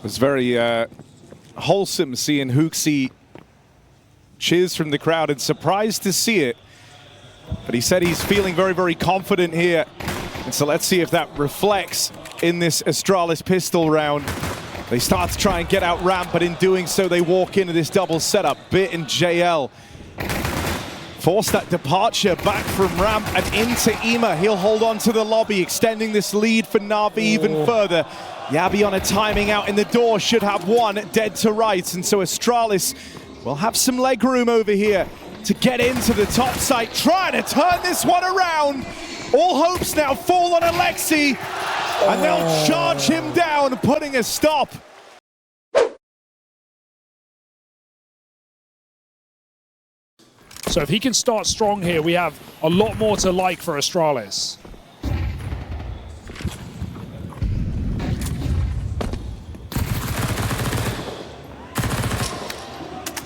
was very wholesome seeing HOTU cheers from the crowd and surprised to see it. But he said he's feeling very, very confident here. And so let's see if that reflects in this Astralis pistol round. They start to try and get out ramp, but in doing so, they walk into this double setup. Bit and JL force that departure back from ramp and into Ema. He'll hold on to the lobby, extending this lead for NAVI even further. Yabi on a timing out in the door, should have one dead to rights. And so Astralis will have some leg room over here to get into the top site, trying to turn this one around. All hopes now fall on Alexi, and they'll charge him down, putting a stop. So if he can start strong here, we have a lot more to like for Astralis.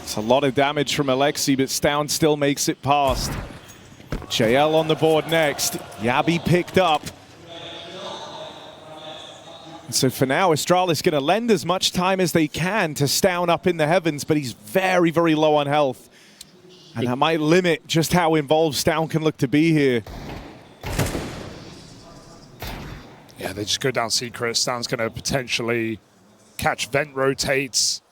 It's a lot of damage from Alexi, but Stown still makes it past. JL on the board next. Yabi picked up. So for now, Astralis going to lend as much time as they can to Stown up in the heavens, but he's very, very low on health. And that might limit just how involved Stown can look to be here. Yeah, they just go down secret. Stown's going to potentially catch vent rotates.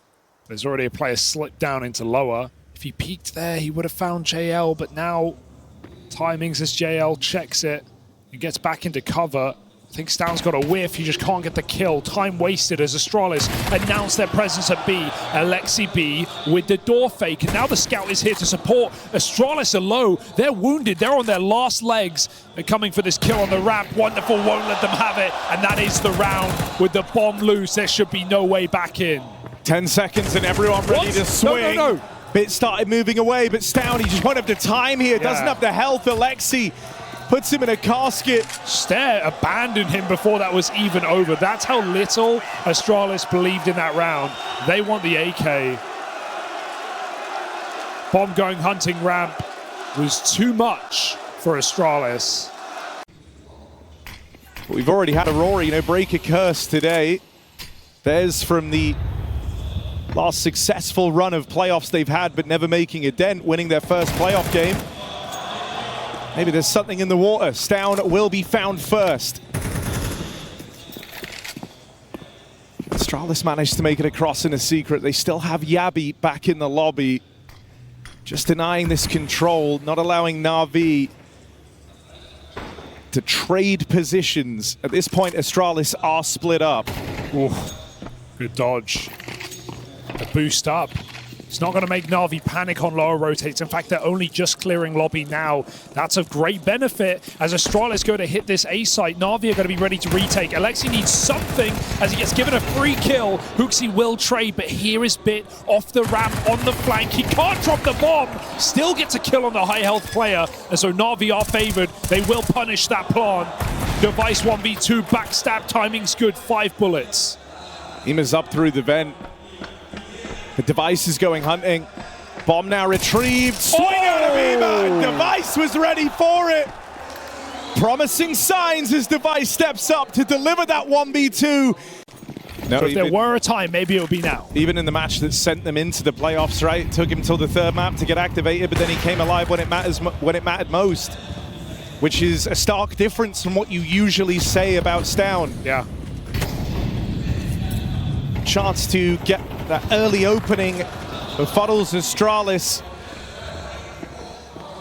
There's already a player slipped down into lower. If he peeked there, he would have found JL, but now timings as JL checks it and gets back into cover. I think Stown's got a whiff, he just can't get the kill. Time wasted as Astralis announce their presence at B. Alexi B with the door fake, and now the scout is here to support. Astralis are low, they're wounded, they're on their last legs. They're coming for this kill on the ramp. Wonderful won't let them have it, and that is the round. With the bomb loose, there should be no way back in. 10 seconds and everyone ready to swing. No. Bit started moving away, but Stown, he just won't have the time here, doesn't have the health. Alexi puts him in a casket. Stare abandoned him before that was even over. That's how little Astralis believed in that round. They want the AK. Bomb going hunting ramp was too much for Astralis. We've already had Aurora, break a curse today. There's from the last successful run of playoffs they've had, but never making a dent, winning their first playoff game. Maybe there's something in the water. Stown will be found first. Astralis managed to make it across in a secret. They still have Yabi back in the lobby, just denying this control, not allowing NAVI to trade positions. At this point, Astralis are split up. Ooh, good dodge. A boost up. It's not going to make NAVI panic on lower rotates. In fact, they're only just clearing lobby now. That's of great benefit as Astralis go to hit this A site. NAVI are going to be ready to retake. Alexi needs something as he gets given a free kill. HOTU will trade, but here is Bit off the ramp on the flank. He can't drop the bomb. Still gets a kill on the high health player. And so NAVI are favored. They will punish that plan. Device 1v2, backstab, timing's good, 5 bullets. Ema's up through the vent. The Device is going hunting. Bomb now retrieved. Swing out of Ema. Device was ready for it. Promising signs as Device steps up to deliver that 1v2. No, so if there were a time, maybe it would be now. Even in the match that sent them into the playoffs, right? It took him till the third map to get activated, but then he came alive when it mattered most, which is a stark difference from what you usually say about Stown. Yeah. Chance to get that early opening befuddles Astralis.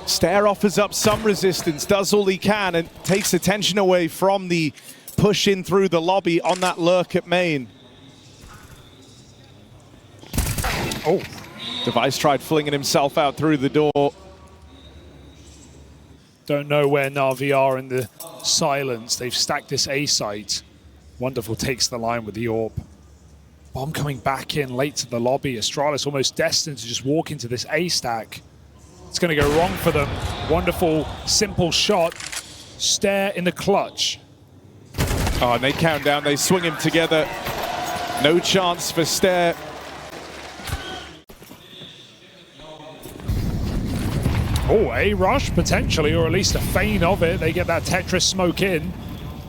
Stare offers up some resistance, does all he can, and takes attention away from the push in through the lobby on that lurk at main. Oh, Device tried flinging himself out through the door. Don't know where NAVI are in the silence. They've stacked this A site. Wonderful takes the line with the AWP. Bomb coming back in late to the lobby. Astralis almost destined to just walk into this A stack. It's going to go wrong for them. Wonderful, simple shot. Stare in the clutch. Oh, and they count down. They swing him together. No chance for Stare. Oh, A rush potentially, or at least a feign of it. They get that Tetris smoke in.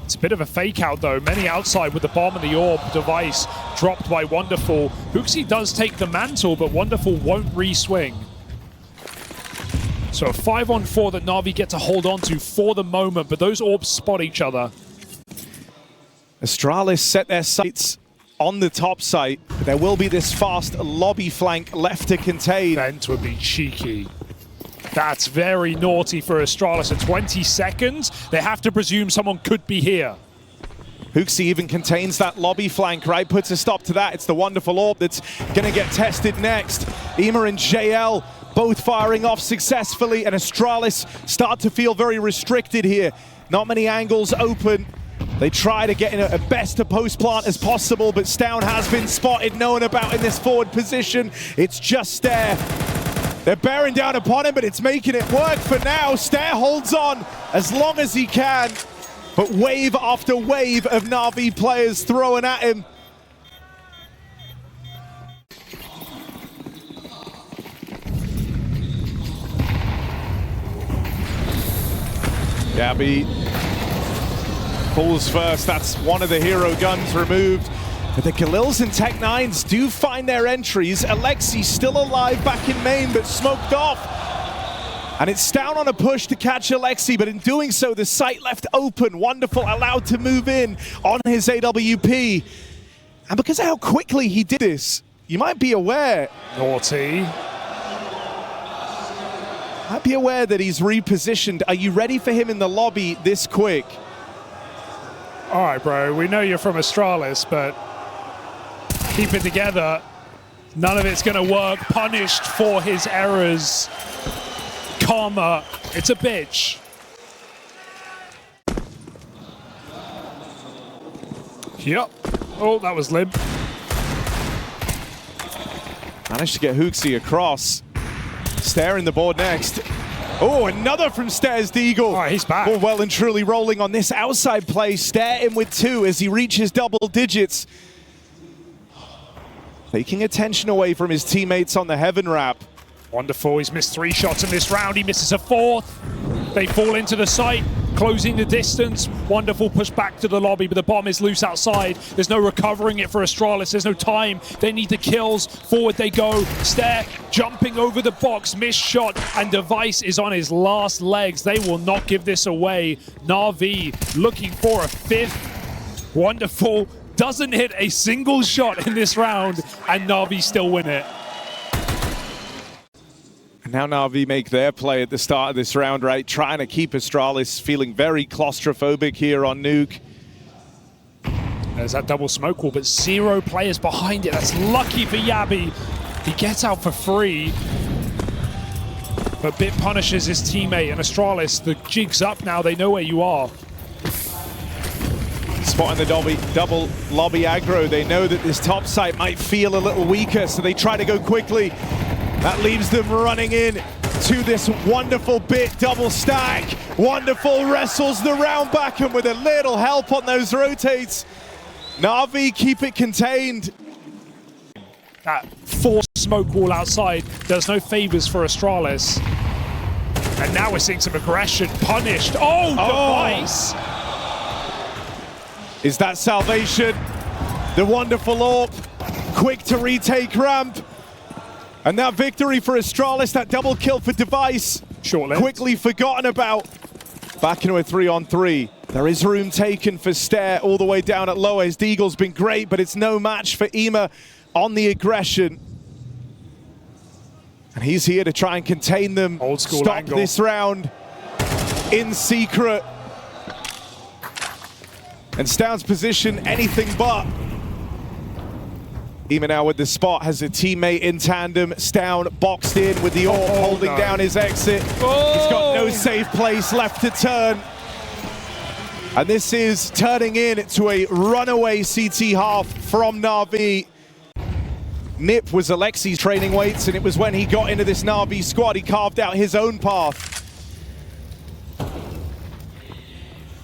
It's a bit of a fake out though. Many outside with the bomb and the orb device dropped by Wonderful. HOTU does take the mantle, but Wonderful won't re-swing. So a 5-on-4 that NAVI get to hold on to for the moment, but those orbs spot each other. Astralis set their sights on the top site. There will be this fast lobby flank left to contain. Vent would be cheeky. That's very naughty for Astralis. At 20 seconds, they have to presume someone could be here. HOTU even contains that lobby flank, right? Puts a stop to that. It's the Wonderful Orb that's going to get tested next. Ema and JL both firing off successfully, and Astralis start to feel very restricted here. Not many angles open. They try to get in a best to post plant as possible, but Stown has been spotted, known about in this forward position. It's just Stare. They're bearing down upon him, but it's making it work for now. Stare holds on as long as he can, but wave after wave of NAVI players throwing at him. Gabby pulls first. That's one of the hero guns removed. But the Galils and Tech9s do find their entries. Alexi still alive back in main, but smoked off. And it's down on a push to catch Alexi, but in doing so, the site left open. Wonderful allowed to move in on his AWP. And because of how quickly he did this, you might be aware. Naughty. Might be aware that he's repositioned. Are you ready for him in the lobby this quick? All right, bro, we know you're from Astralis, but keep it together. None of it's gonna work. Punished for his errors. Karma, it's a bitch. Yep. Oh, that was limp. Managed to get HOTU across. Stare in the board next. Oh, another from Stare's Deagle. All right, he's back. Oh, well and truly rolling on this outside play. Stare in with 2 as he reaches double digits. Taking attention away from his teammates on the Heaven Wrap. Wonderful, he's missed 3 shots in this round. He misses a 4th. They fall into the site, closing the distance. Wonderful push back to the lobby, but the bomb is loose outside. There's no recovering it for Astralis. There's no time. They need the kills. Forward they go. Stare jumping over the box, missed shot, and Device is on his last legs. They will not give this away. NAVI looking for a 5th. Wonderful doesn't hit a single shot in this round, and NAVI still win it. And now NAVI make their play at the start of this round, right? Trying to keep Astralis feeling very claustrophobic here on Nuke. There's that double smoke wall, but 0 players behind it. That's lucky for Yabi. He gets out for free. But Bit punishes his teammate, and Astralis, the jig's up now. They know where you are. Spotting the double lobby aggro. They know that this top site might feel a little weaker, so they try to go quickly. That leaves them running in to this Wonderful Bit double stack. Wonderful wrestles the round back, and with a little help on those rotates, NAVI keep it contained. That 4 smoke wall outside does no favors for Astralis. And now we're seeing some aggression. Punished. Oh, Device! Is that salvation? The Wonderful Orb, quick to retake ramp. And that victory for Astralis, that double kill for Device, short-lived. Quickly forgotten about. Back into a 3-on-3. There is room taken for Stare all the way down at lower. His Deagle's been great, but it's no match for Ema on the aggression. And he's here to try and contain them. Old school stop angle. This round in secret. And Stown's position, anything but. Ema now with the spot, has a teammate in tandem. Stown boxed in with the orb, holding down his exit. He's got no safe place left to turn. And this is turning into a runaway CT half from NAVI. Nip was Alexi's training weights, and it was when he got into this NAVI squad, he carved out his own path.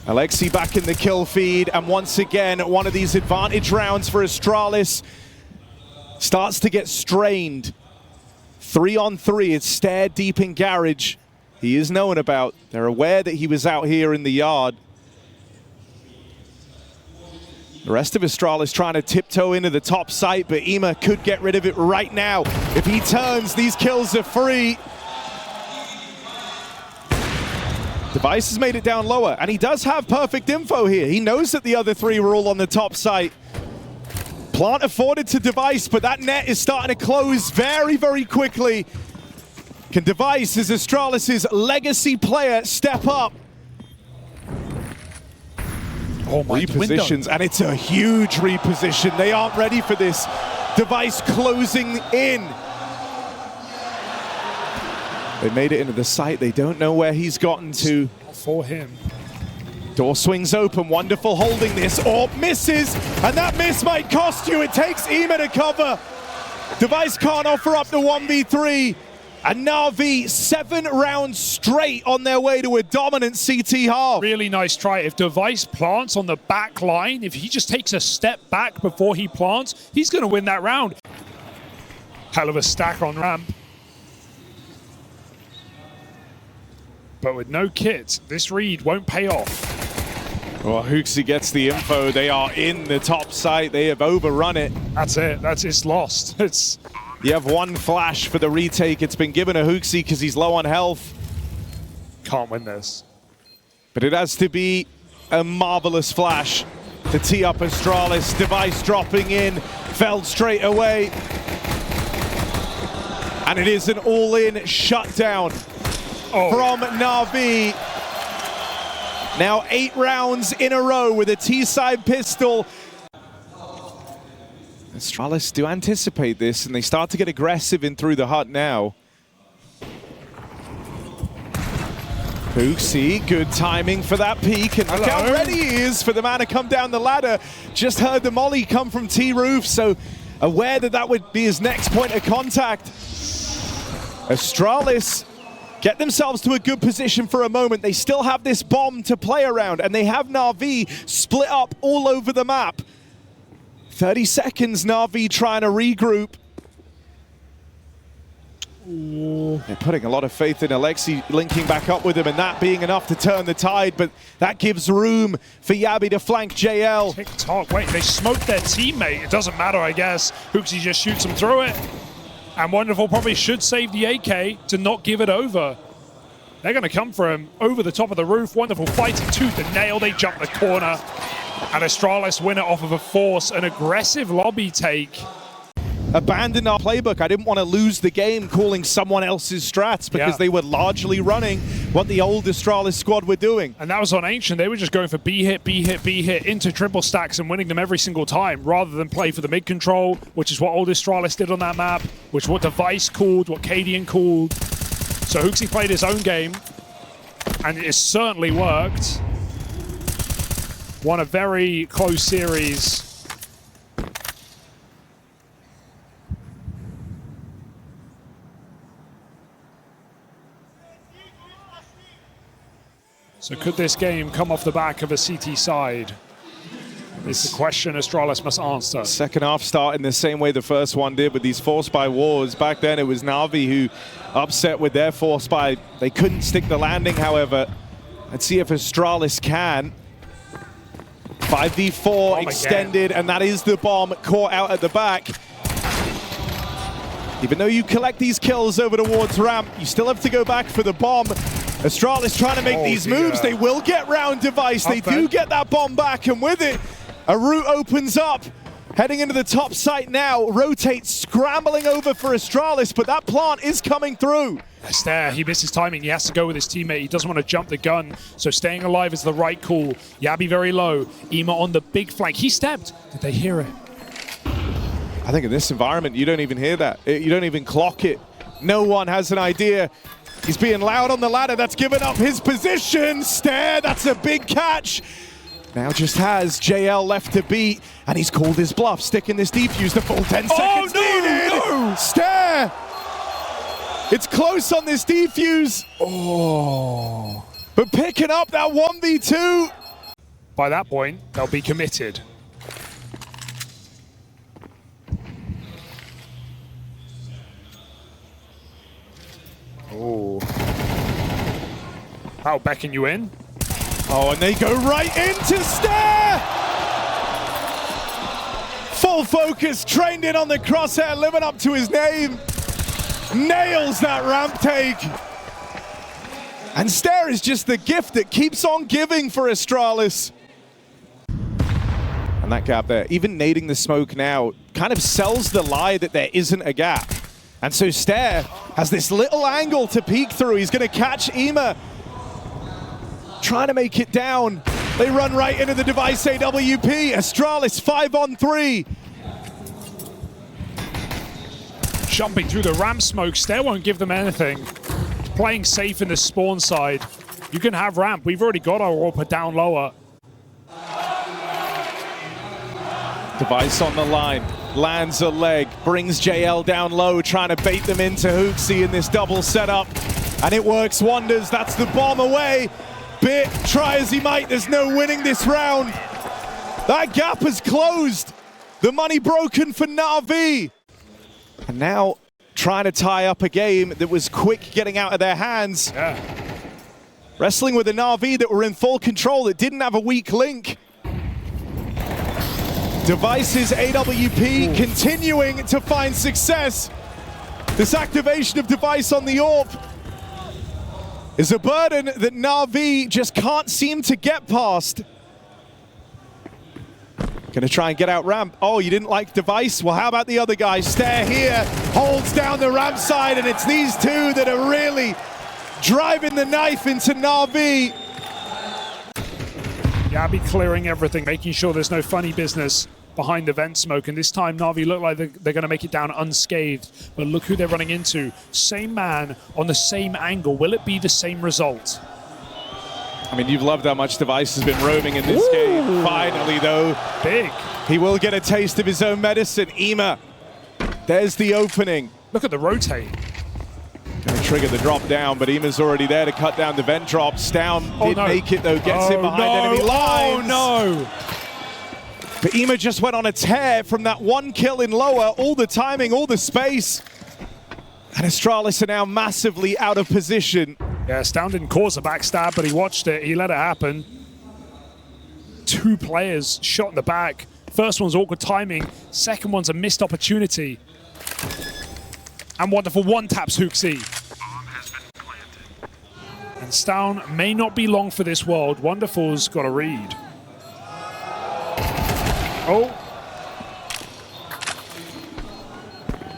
Alexi back in the kill feed, and once again, one of these advantage rounds for Astralis starts to get strained. 3-on-3, it's Stare deep in garage. He is known about. They're aware that he was out here in the yard. The rest of Astralis trying to tiptoe into the top site, but Ema could get rid of it right now. If he turns, these kills are free. Device has made it down lower, and he does have perfect info here. He knows that the other three were all on the top site. Plant afforded to Device, but that net is starting to close very, very quickly. Can Device, as Astralis' legacy player, step up? Oh my, repositions, and it's a huge reposition. They aren't ready for this. Device closing in. They made it into the site. They don't know where he's gotten to. For him. Door swings open. Wonderful holding this. Orb misses, and that miss might cost you. It takes Ema to cover. Device can't offer up the 1v3. And NAVI 7 rounds straight on their way to a dominant CT half. Really nice try. If Device plants on the back line, if he just takes a step back before he plants, he's going to win that round. Hell of a stack on ramp. But with no kit, this read won't pay off. Well, HOTU gets the info. They are in the top site. They have overrun it. That's it. It's lost. It's... You have one flash for the retake. It's been given to HOTU because he's low on health. Can't win this. But it has to be a marvelous flash to tee up Astralis. Device dropping in, fell straight away. And it is an all-in shutdown from NAVI. Now 8 rounds in a row with a T-side pistol. Astralis do anticipate this, and they start to get aggressive in through the hut now. HOTU, good timing for that peek, and look how ready he is for the man to come down the ladder. Just heard the molly come from T-Roof, so aware that that would be his next point of contact. Astralis get themselves to a good position for a moment. They still have this bomb to play around, and they have NAVI split up all over the map. 30 seconds, NAVI trying to regroup. Ooh. They're putting a lot of faith in Alexi linking back up with him, and that being enough to turn the tide, but that gives room for Yabi to flank JL. TikTok, wait, they smoked their teammate. It doesn't matter, I guess. HOTU just shoots him through it. And Wonderful probably should save the AK to not give it over. They're going to come for him over the top of the roof. Wonderful fighting tooth and nail. They jump the corner. And Astralis win it off of a force, an aggressive lobby take. Abandoned our playbook. I didn't want to lose the game calling someone else's strats because they were largely running what the old Astralis squad were doing. And that was on Ancient. They were just going for B hit, B hit, B hit into triple stacks and winning them every single time rather than play for the mid control, which is what old Astralis did on that map, which is what Device called, what Cadian called. So HOTU played his own game, and it certainly worked. Won a very close series. So could this game come off the back of a CT side? It's the question Astralis must answer. Second half start in the same way the first one did with these force buy wars. Back then it was NAVI who upset with their force buy. They couldn't stick the landing, however. Let's see if Astralis can. 5v4 extended, and that is the bomb caught out at the back. Even though you collect these kills over towards ramp, you still have to go back for the bomb. Astralis trying to make these moves. They will get round Device. They do get that bomb back, and with it, a route opens up. Heading into the top site now. Rotate, scrambling over for Astralis, but that plant is coming through. There, he misses timing. He has to go with his teammate. He doesn't want to jump the gun, so staying alive is the right call. Yabi very low. Ema on the big flank. He stepped. Did they hear it? I think in this environment, you don't even hear that. You don't even clock it. No one has an idea. He's being loud on the ladder. That's given up his position. Stare, that's a big catch. Now just has JL left to beat, and he's called his bluff, sticking this defuse the full 10 seconds needed. No! Stare! It's close on this defuse. Oh. But picking up that 1v2. By that point, they'll be committed. Oh. That'll beckon you in. Oh, and they go right into Stare! Full focus, trained in on the crosshair, living up to his name. Nails that ramp take. And Stare is just the gift that keeps on giving for Astralis. And that gap there, even nading the smoke now, kind of sells the lie that there isn't a gap. And so Stare has this little angle to peek through. He's going to catch Ema. Trying to make it down. They run right into the device AWP. Astralis 5-on-3. Jumping through the ramp smoke, Stare won't give them anything. Playing safe in the spawn side. You can have ramp. We've already got our Aurora down lower. Device on the line, lands a leg, brings JL down low, trying to bait them into HOTU in this double setup. And it works wonders. That's the bomb away. Bit, try as he might, there's no winning this round. That gap has closed. The money broken for NAVI. And now trying to tie up a game that was quick getting out of their hands. Yeah. Wrestling with a NAVI that were in full control, that didn't have a weak link. Device's AWP continuing to find success. This activation of Device on the AWP is a burden that NAVI just can't seem to get past. Gonna try and get out ramp. Oh, you didn't like Device? Well, how about the other guy? Stare here, holds down the ramp side, and it's these two that are really driving the knife into NAVI. Yabi clearing everything, making sure there's no funny business behind the vent smoke, and this time NAVI look like they're going to make it down unscathed. But look who they're running into. Same man on the same angle. Will it be the same result? I mean, you've loved how much Device has been roaming in this game. Finally, though, big. He will get a taste of his own medicine. Ema, there's the opening. Look at the rotate. Gonna trigger the drop down, but Ema's already there to cut down the vent drop. Stown did make it, though. Gets him behind enemy lines. Oh, no. But Ema just went on a tear from that one kill in lower. All the timing, all the space. And Astralis are now massively out of position. Yeah, Stown didn't cause a backstab, but he watched it. He let it happen. Two players shot in the back. First one's awkward timing. Second one's a missed opportunity. And Wonderful one-taps HOTU. And Stown may not be long for this world. Wonderful's got a read. Oh.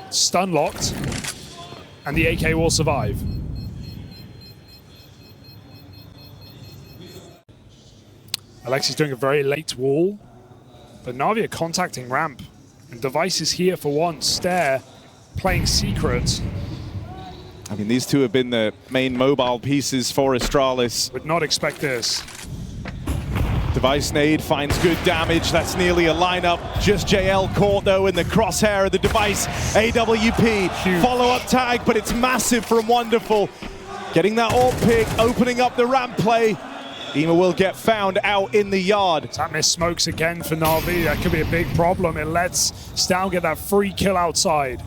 Stun locked. And the AK will survive. Alexi's doing a very late wall. But NAVI are contacting ramp. And Device is here for once. Stare playing secret. I mean, these two have been the main mobile pieces for Astralis. Would not expect this. Device nade finds good damage. That's nearly a lineup. Just JL caught, though, in the crosshair of the Device AWP. Follow-up tag, but it's massive from Wonderful. Getting that AWP pick, opening up the ramp play. Ema will get found out in the yard. That miss smokes again for NAVI. That could be a big problem. It lets Stown get that free kill outside.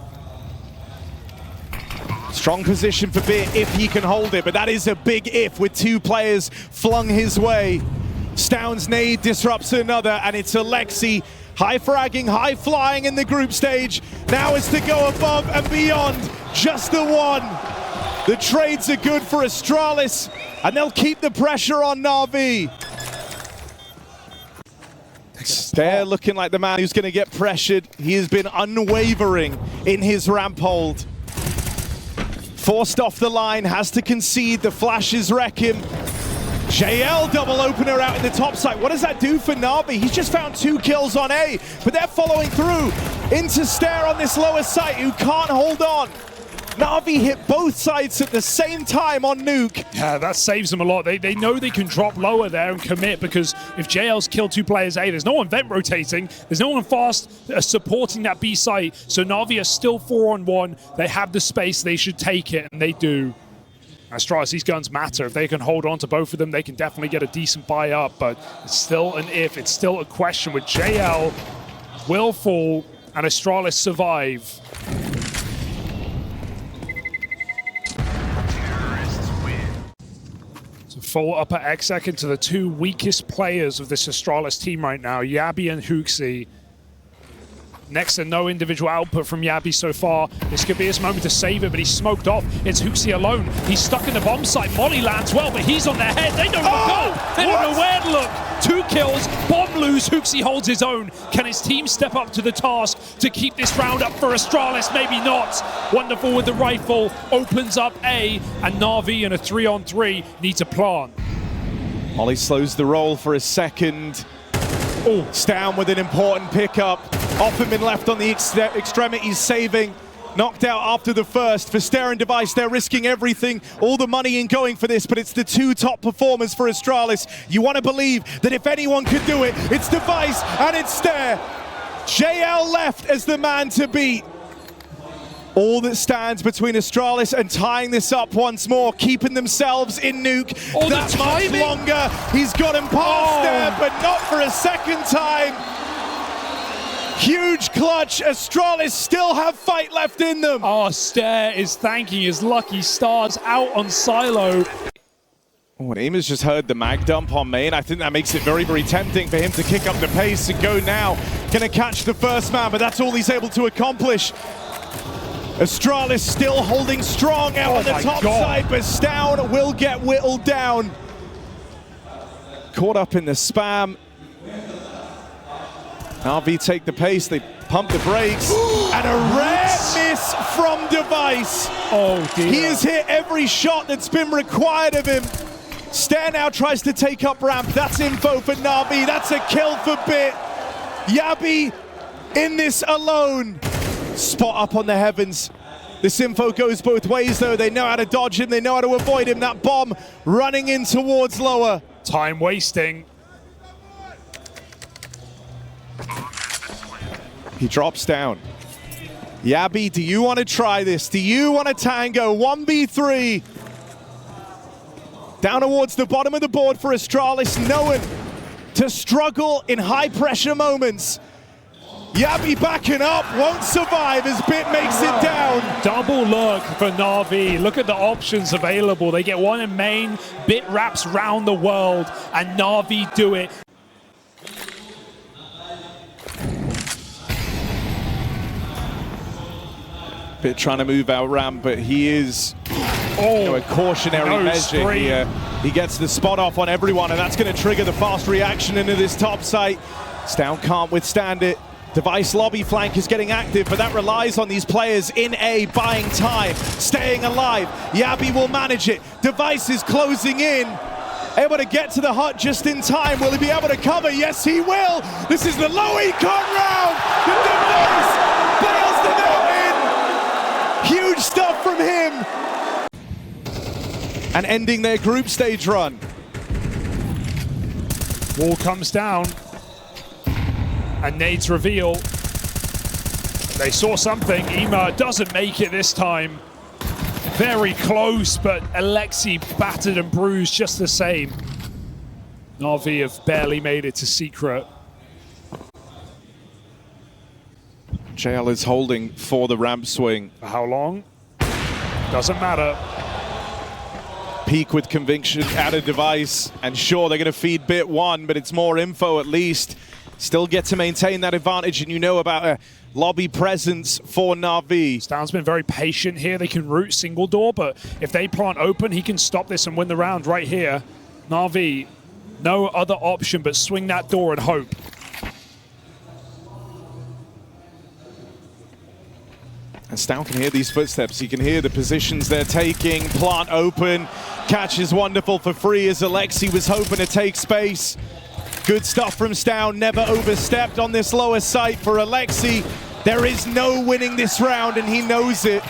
Strong position for Bit if he can hold it, but that is a big if with two players flung his way. Stown's nade disrupts another, and it's Alexi high fragging, high flying in the group stage. Now is to go above and beyond. Just the one. The trades are good for Astralis, and they'll keep the pressure on NAVI. Stare looking like the man who's going to get pressured. He has been unwavering in his ramp hold. Forced off the line, has to concede. The flashes wreck him. JL double opener out in the top side. What does that do for NAVI? He's just found 2 kills on A, but they're following through into Stare on this lower site who can't hold on. NAVI hit both sides at the same time on Nuke. Yeah, that saves them a lot. They know they can drop lower there and commit, because if JL's killed 2 players A, there's no one vent rotating, there's no one fast supporting that B site, so NAVI are still 4-on-1. They have the space, they should take it, and they do. Astralis, these guns matter. If they can hold on to both of them, they can definitely get a decent buy up, but it's still an if, it's still a question with JL will fall and Astralis survive. So full upper exec into the 2 weakest players of this Astralis team right now, Yabi and HOTU. Next to no individual output from Yabi so far. This could be his moment to save it, but he's smoked off. It's HOTU alone. He's stuck in the bomb site. Molly lands well, but he's on their head. They don't know where to go. They don't know where to look. 2 kills, bomb lose. HOTU holds his own. Can his team step up to the task to keep this round up for Astralis? Maybe not. Wonderful with the rifle. Opens up A, and NAVI in a 3-on-3 needs a plant. Molly slows the roll for a second. Oh, Stown with an important pickup. Offerman left on the extremities, saving. Knocked out after the first. For Stare and Device, they're risking everything, all the money in going for this, but it's the 2 top performers for Astralis. You want to believe that if anyone could do it, it's Device and it's Stare. JL left as the man to beat. All that stands between Astralis and tying this up once more, keeping themselves in nuke that much longer. He's got him past there, but not for a second time. Huge clutch. Astralis still have fight left in them. Oh, Stare is thanking his lucky stars out on Silo. Oh, and Eamer's just heard the mag dump on main. I think that makes it very, very tempting for him to kick up the pace and go now. Gonna catch the first man, but that's all he's able to accomplish. Astralis still holding strong out on the top side, but Stown will get whittled down. Caught up in the spam. NAVI take the pace, they pump the brakes, and a rare miss from Device. Oh dear. He has hit every shot that's been required of him. Stare now tries to take up ramp. That's info for NAVI. That's a kill for Bit. Yabi in this alone. Spot up on the heavens. This info goes both ways though. They know how to dodge him. They know how to avoid him. That bomb running in towards lower. Time wasting. He drops down. Yabi, do you want to try this? Do you want to tango? 1v3. Down towards the bottom of the board for Astralis, known to struggle in high pressure moments. Yabi backing up, won't survive as Bit makes it down. Double look for NAVI. Look at the options available. They get one in main, Bit wraps round the world, and NAVI do it. Bit trying to move out ramp, but he is a cautionary measure here. He gets the spot off on everyone, and that's going to trigger the fast reaction into this top site. Stown can't withstand it. Device lobby flank is getting active, but that relies on these players in A buying time, staying alive. Yabi will manage it. Device is closing in. Able to get to the hut just in time. Will he be able to cover? Yes, he will. This is the low econ round. The Device bails them out in. Huge stuff from him. And ending their group stage run. Wall comes down. And nades reveal. They saw something. Ema doesn't make it this time. Very close, but Alexi battered and bruised just the same. NAVI have barely made it to secret. JL is holding for the ramp swing. For how long? Doesn't matter. Peak with conviction at a Device. And sure, they're going to feed Bit 1, but it's more info at least. Still get to maintain that advantage, and you know about a lobby presence for NAVI. Stown's been very patient here. They can root single door, but if they plant open, he can stop this and win the round right here. NAVI, no other option but swing that door and hope. And Stown can hear these footsteps. He can hear the positions they're taking. Plant open. Catch is wonderful for free as Alexi was hoping to take space. Good stuff from Stown, never overstepped on this lower site for Alexi. There is no winning this round, and he knows it.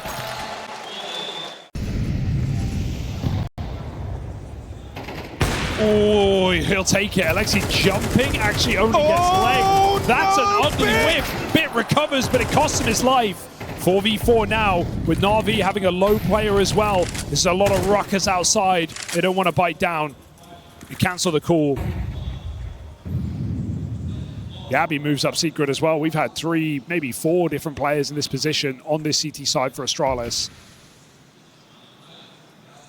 Oh, he'll take it. Alexi jumping, actually only gets leg. That's an ugly whiff. Bit recovers, but it costs him his life. 4v4 now, with NAVI having a low player as well. There's a lot of ruckus outside. They don't want to bite down. You cancel the call. Yabi moves up secret as well. We've had 3, maybe 4 different players in this position on this CT side for Astralis.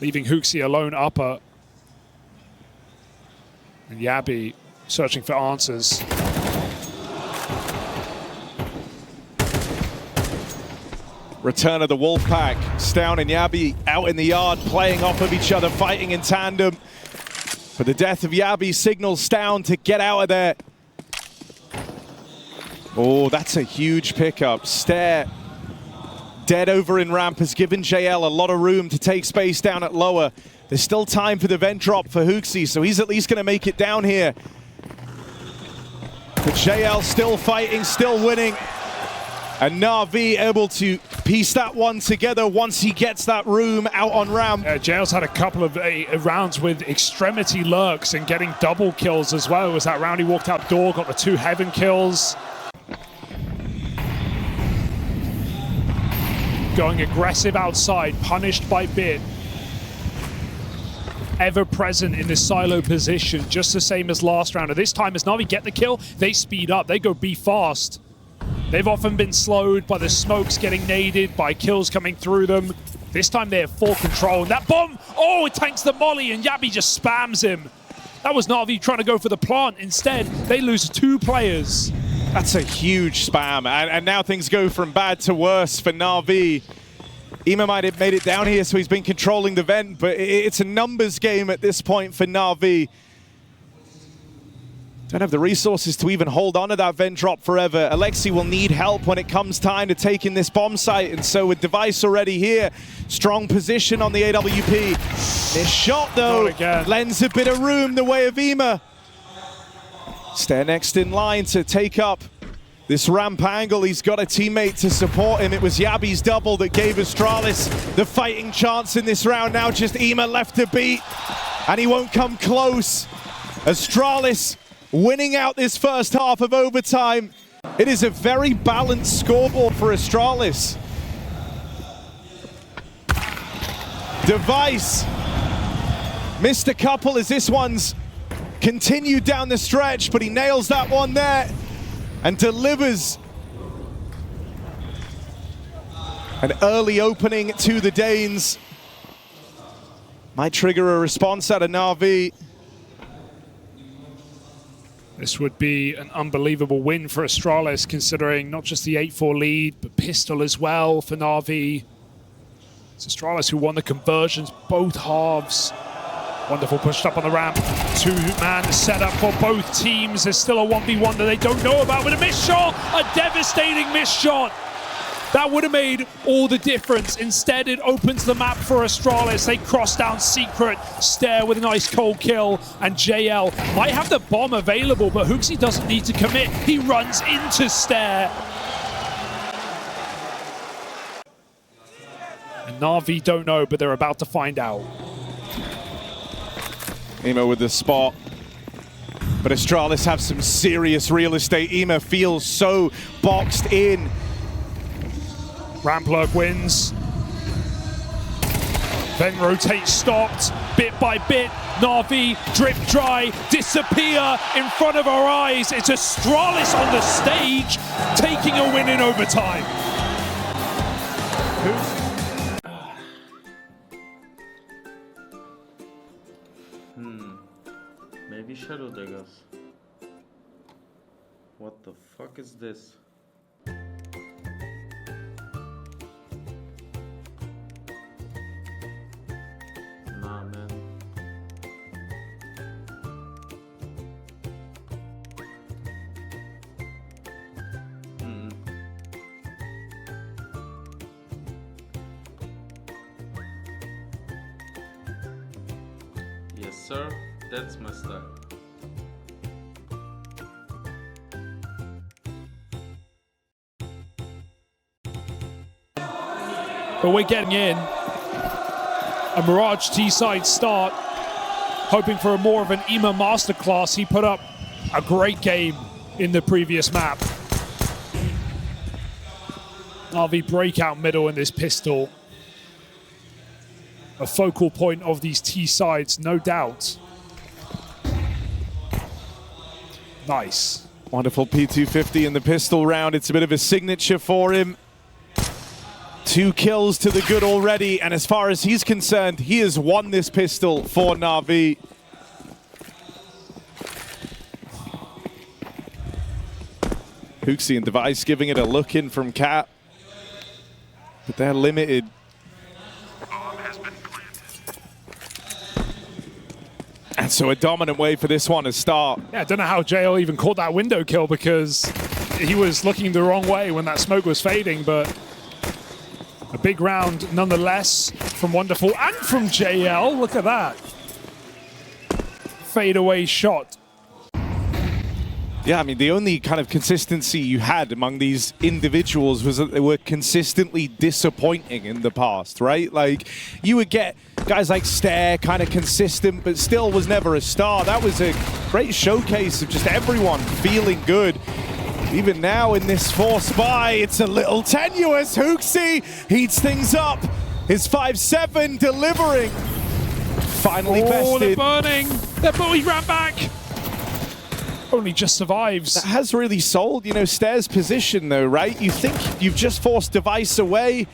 Leaving HOTU alone upper. And Yabi searching for answers. Return of the Wolfpack. Stown and Yabi out in the yard, playing off of each other, fighting in tandem. But the death of Yabi signals Stown to get out of there. Oh, that's a huge pickup. Stare, dead over in ramp, has given JL a lot of room to take space down at lower. There's still time for the vent drop for HOTU, so he's at least going to make it down here. But JL still fighting, still winning. And NAVI able to piece that one together once he gets that room out on ramp. JL's had a couple of rounds with extremity lurks and getting double kills as well. It was that round he walked out door, got the 2 heaven kills. Going aggressive outside, punished by Bit. Ever present in this silo position, just the same as last round. And this time as NAVI get the kill, they speed up, they go be fast. They've often been slowed by the smokes getting naded, by kills coming through them. This time they have full control. And that bomb, oh, it tanks the molly and Yabi just spams him. That was NAVI trying to go for the plant. Instead, they lose 2 players. That's a huge spam. And now things go from bad to worse for NAVI. Ima might have made it down here, so he's been controlling the vent, but it's a numbers game at this point for NAVI. Don't have the resources to even hold on to that vent drop forever. Alexi will need help when it comes time to take in this bomb site, and so with Device already here, strong position on the AWP. This shot, though, lends a bit of room the way of Ima. Stare next in line to take up this ramp angle. He's got a teammate to support him. It was Yabi's double that gave Astralis the fighting chance in this round. Now just Ima left to beat, and he won't come close. Astralis winning out this first half of overtime. It is a very balanced scoreboard for Astralis. Device missed a couple as this one's continued down the stretch, but he nails that one there and delivers an early opening to the Danes. Might trigger a response out of NAVI. This would be an unbelievable win for Astralis, considering not just the 8-4 lead, but pistol as well for NAVI. It's Astralis who won the conversions both halves. Wonderful pushed up on the ramp. 2-man setup for both teams. There's still a 1v1 that they don't know about, but a missed shot, a devastating missed shot. That would have made all the difference. Instead, it opens the map for Astralis. They cross down Secret, Stare with a nice cold kill, and JL might have the bomb available, but HOTU doesn't need to commit. He runs into Stare. And NAVI don't know, but they're about to find out. Ima with the spot. But Astralis have some serious real estate. Ima feels so boxed in. Ramp lurk wins. Then rotate stopped, bit by bit. NAVI, drip dry, disappear in front of our eyes. It's Astralis on the stage, taking a win in overtime. Maybe Shadow Daggers. What the fuck is this? Nah, man. Yes, sir. That's my style. But we're getting in. A Mirage T-side start. Hoping for more of an Ima masterclass. He put up a great game in the previous map. NAVI breakout middle in this pistol. A focal point of these T-sides, no doubt. Nice. Wonderful P250 in the pistol round. It's a bit of a signature for him. 2 kills to the good already, and as far as he's concerned, he has won this pistol for NAVI. HOTU and Device giving it a look in from Cat. but they're limited. And so a dominant way for this one to start. Yeah, I don't know how JL even caught that window kill because he was looking the wrong way when that smoke was fading, but a big round nonetheless from Wonderful and from JL. Look at that. Fadeaway shot. Yeah, I mean, the only kind of consistency you had among these individuals was that they were consistently disappointing in the past, right? Like, you would get guys like Stare kind of consistent, but still was never a star. That was a great showcase of just everyone feeling good. Even now in this force buy, it's a little tenuous. HOTU heats things up. His 5-7 delivering. Finally bested. They're burning. He ran back. Only just survives. That has really sold, you know, Stare's position though, right? You think you've just forced Device away.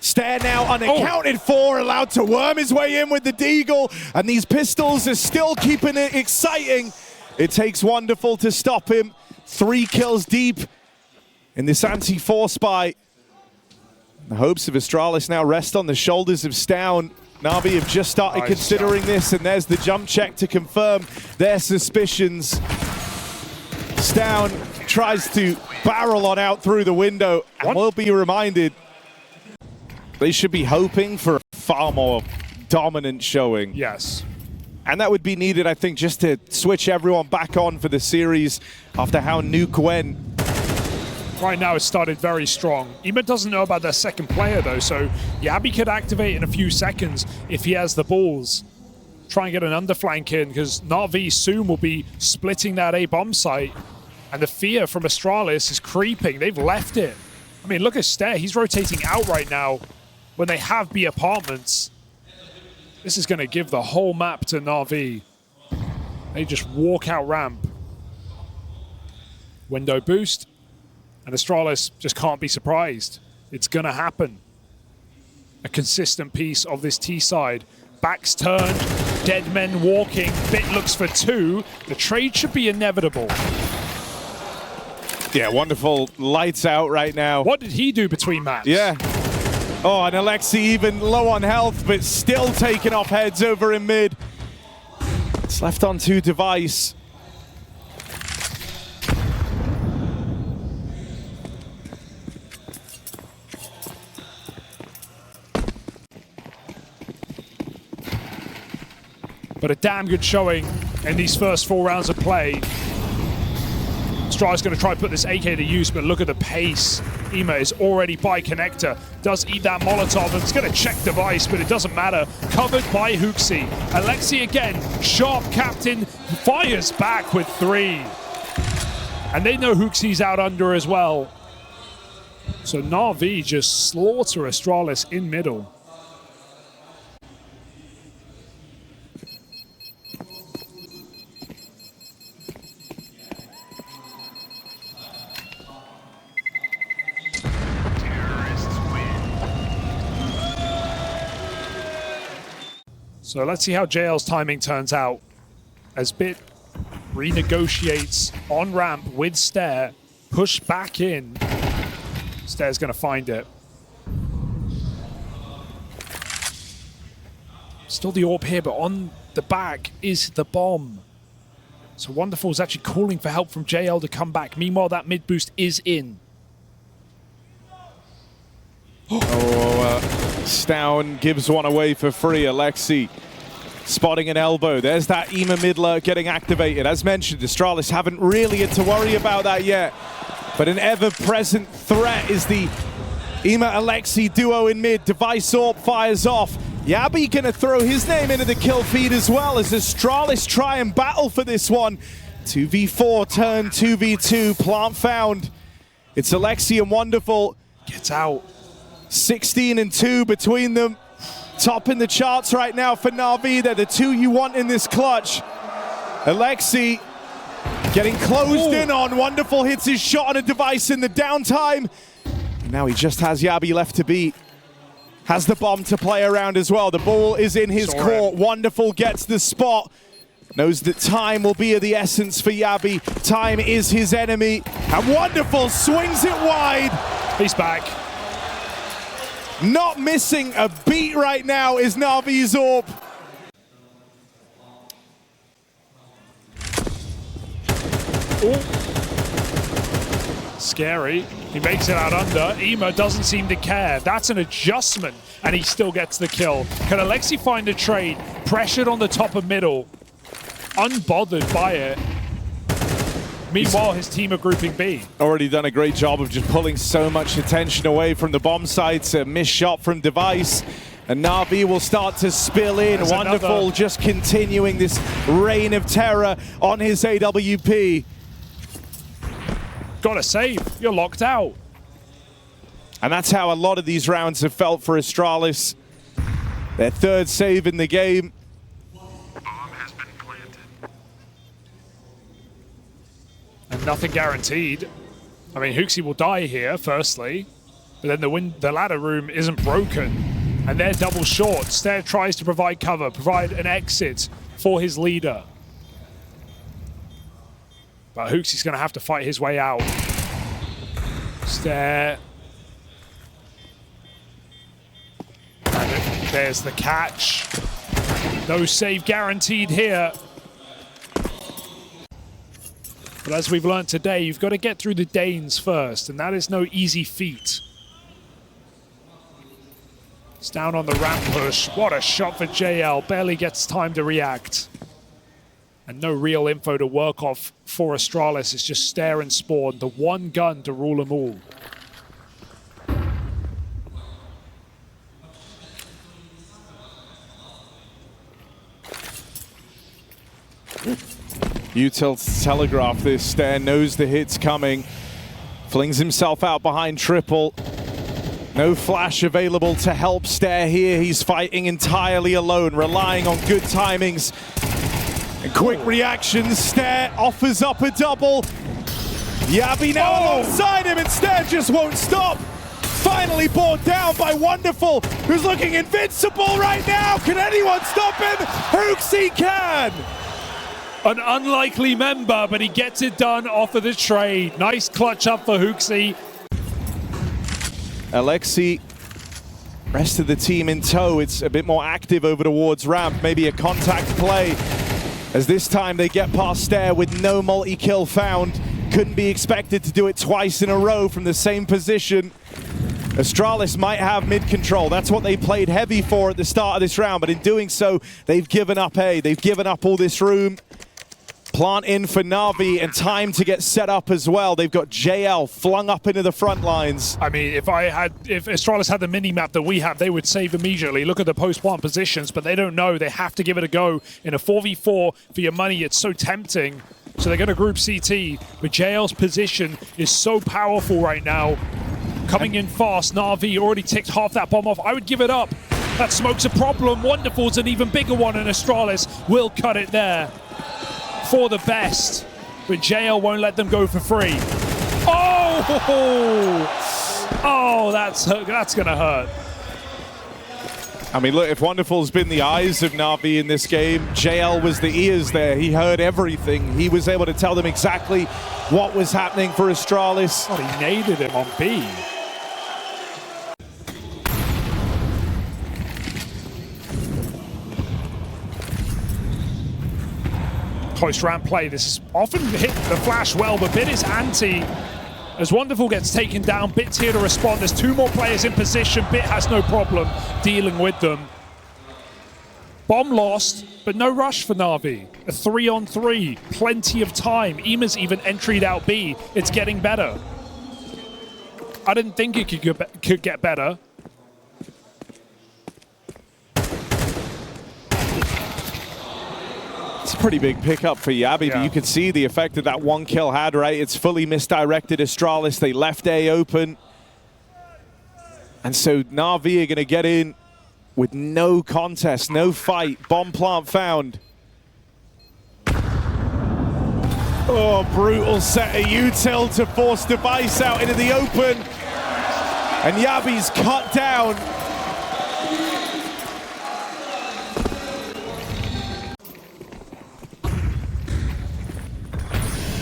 Stare now unaccounted for, allowed to worm his way in with the Deagle, and these pistols are still keeping it exciting. It takes Wonderful to stop him. 3 kills deep in this anti-force buy. The hopes of Astralis now rest on the shoulders of Stown. Navi have just started considering this, and there's the jump check to confirm their suspicions. Stown tries to barrel on out through the window, and will be reminded they should be hoping for a far more dominant showing. Yes. And that would be needed, I think, just to switch everyone back on for the series after how Nuke went. Right now it started very strong. Ema doesn't know about their second player though, so Yabi could activate in a few seconds if he has the balls. Try and get an underflank in, because NAVI soon will be splitting that A bomb site. And the fear from Astralis is creeping. They've left it. I mean, look at Stare. He's rotating out right now when they have B apartments. This is going to give the whole map to NAVI. They just walk out ramp. Window boost. And Astralis just can't be surprised. It's going to happen. A consistent piece of this T side. Backs turned, dead men walking. Bit looks for 2. The trade should be inevitable. Yeah, Wonderful lights out right now. What did he do between maps? Yeah. Oh, and Alexi even low on health, but still taking off heads over in mid. It's left on 2 Device. But a damn good showing in these first 4 rounds of play. Stride's going to try and put this AK to use, but look at the pace. Ema is already by connector. Does eat that Molotov, and it's going to check Device, but it doesn't matter. Covered by HOTU. Alexi again, sharp captain, fires back with 3. And they know HOTU's out under as well. So NAVI just slaughter Astralis in middle. So let's see how JL's timing turns out as Bit renegotiates on ramp with Stare, push back in. Stare's going to find it. Still the AWP here, but on the back is the bomb. So Wonderful is actually calling for help from JL to come back. Meanwhile, that mid boost is in. Stown gives one away for free. Alexi spotting an elbow. There's that Ema mid lurk getting activated. As mentioned, Astralis haven't really had to worry about that yet. But an ever-present threat is the Ema-Alexi duo in mid. Device AWP fires off. Yabi gonna throw his name into the kill feed as well as Astralis try and battle for this one. 2v4 turn 2v2. Plant found. It's Alexi and Wonderful. Gets out. 16 and 2 between them. Top in the charts right now for Navi. They're the 2 you want in this clutch. Alexi getting closed in on. Wonderful hits his shot on a Device in the downtime. Now he just has Yabi left to beat. Has the bomb to play around as well. The ball is in his court. Wonderful gets the spot. Knows that time will be of the essence for Yabi. Time is his enemy. And Wonderful swings it wide. He's back. Not missing a beat right now is NAVI's AWP. Scary. He makes it out under. Ema doesn't seem to care. That's an adjustment, and he still gets the kill. Can Alexi find a trade? Pressured on the top of middle. Unbothered by it. Meanwhile, his team are grouping B. Already done a great job of just pulling so much attention away from the bomb sites. A missed shot from Device. And Navi will start to spill in. There's Wonderful, another. just continuing this reign of terror on his AWP. Gotta save. You're locked out. And that's how a lot of these rounds have felt for Astralis. Their third save in the game. And nothing guaranteed. I mean, HOTU will die here, firstly. But then the ladder room isn't broken. And they're double short. Stair tries to provide cover, provide an exit for his leader. But HOTU's going to have to fight his way out. Stair. And there's the catch. No save guaranteed here. But as we've learned today, you've got to get through the Danes first, and that is no easy feat. It's down on the ramp push. What a shot for JL. Barely gets time to react. And no real info to work off for Astralis. It's just Stare and Spawn, the one gun to rule them all. Util to telegraph this. Stare knows the hit's coming. Flings himself out behind triple. No flash available to help Stare here. He's fighting entirely alone, relying on good timings and quick reactions. Stare offers up a double. Yabi now alongside him, and Stare just won't stop. Finally brought down by Wonderful, who's looking invincible right now. Can anyone stop him? HOTU can! An unlikely member, but he gets it done off of the trade. Nice clutch up for HOTU. Alexi, rest of the team in tow. It's a bit more active over towards ramp. Maybe a contact play, as this time they get past Stare with no multi-kill found. Couldn't be expected to do it twice in a row from the same position. Astralis might have mid-control. That's what they played heavy for at the start of this round, but in doing so, they've given up A. They've given up all this room. Plant in for Navi, and time to get set up as well. They've got JL flung up into the front lines. I mean, if Astralis had the mini-map that we have, they would save immediately. Look at the post-plant positions, but they don't know. They have to give it a go. In a 4v4 for your money, it's so tempting. So they're going to group CT, but JL's position is so powerful right now. Coming in fast, Navi already ticked half that bomb off. I would give it up. That smoke's a problem. Wonderful's an even bigger one, and Astralis will cut it there for the best. But JL won't let them go for free. Oh, that's going to hurt. I mean, look, if Wonderful's been the eyes of Navi in this game, JL was the ears there. He heard everything. He was able to tell them exactly what was happening for Astralis. Oh, he naded him on B. Close ramp play. This is often hit the flash well, but Bit is anti. As Wonderful gets taken down, Bit's here to respond. There's two more players in position. Bit has no problem dealing with them. Bomb lost, but no rush for Navi. A 3-on-3, plenty of time. Ema's even entried out B. It's getting better. I didn't think it could get better. It's a pretty big pickup for Yabi, but you can see the effect that that one kill had, right? It's fully misdirected Astralis. They left A open. And so Navi are going to get in with no contest, no fight. Bomb plant found. Oh, brutal set of util to force Device out into the open. And Yabi's cut down.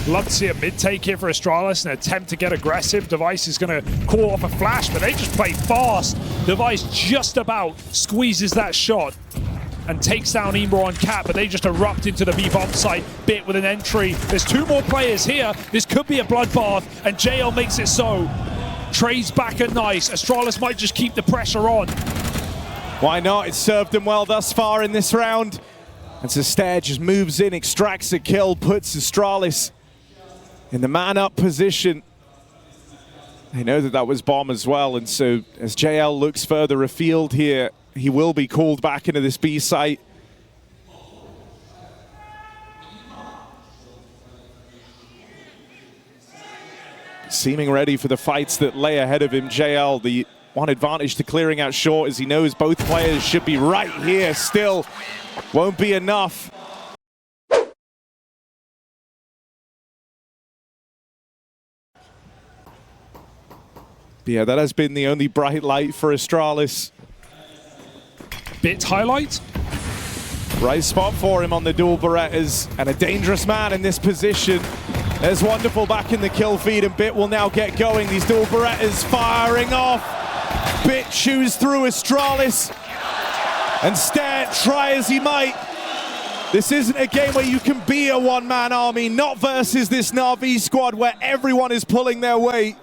Love to see a mid-take here for Astralis, an attempt to get aggressive. Device is going to call off a flash, but they just play fast. Device just about squeezes that shot and takes down Emor on Cat, but they just erupt into the B bomb site. Bit with an entry. There's 2 more players here. This could be a bloodbath, and JL makes it so. Trades back at nice. Astralis might just keep the pressure on. Why not? It's served them well thus far in this round. And so Stair just moves in, extracts a kill, puts Astralis in the man-up position. They know that that was bomb as well, and so as JL looks further afield here, he will be called back into this B site. Seeming ready for the fights that lay ahead of him. JL, the one advantage to clearing out short, as he knows both players should be right here still. Won't be enough. Yeah, that has been the only bright light for Astralis. Bit highlight. Right spot for him on the dual Berettas, and a dangerous man in this position. There's Wonderful back in the kill feed, and Bit will now get going. These dual Berettas firing off. Bit chews through Astralis, and Stair, try as he might. This isn't a game where you can be a one-man army, not versus this NAVI squad where everyone is pulling their weight.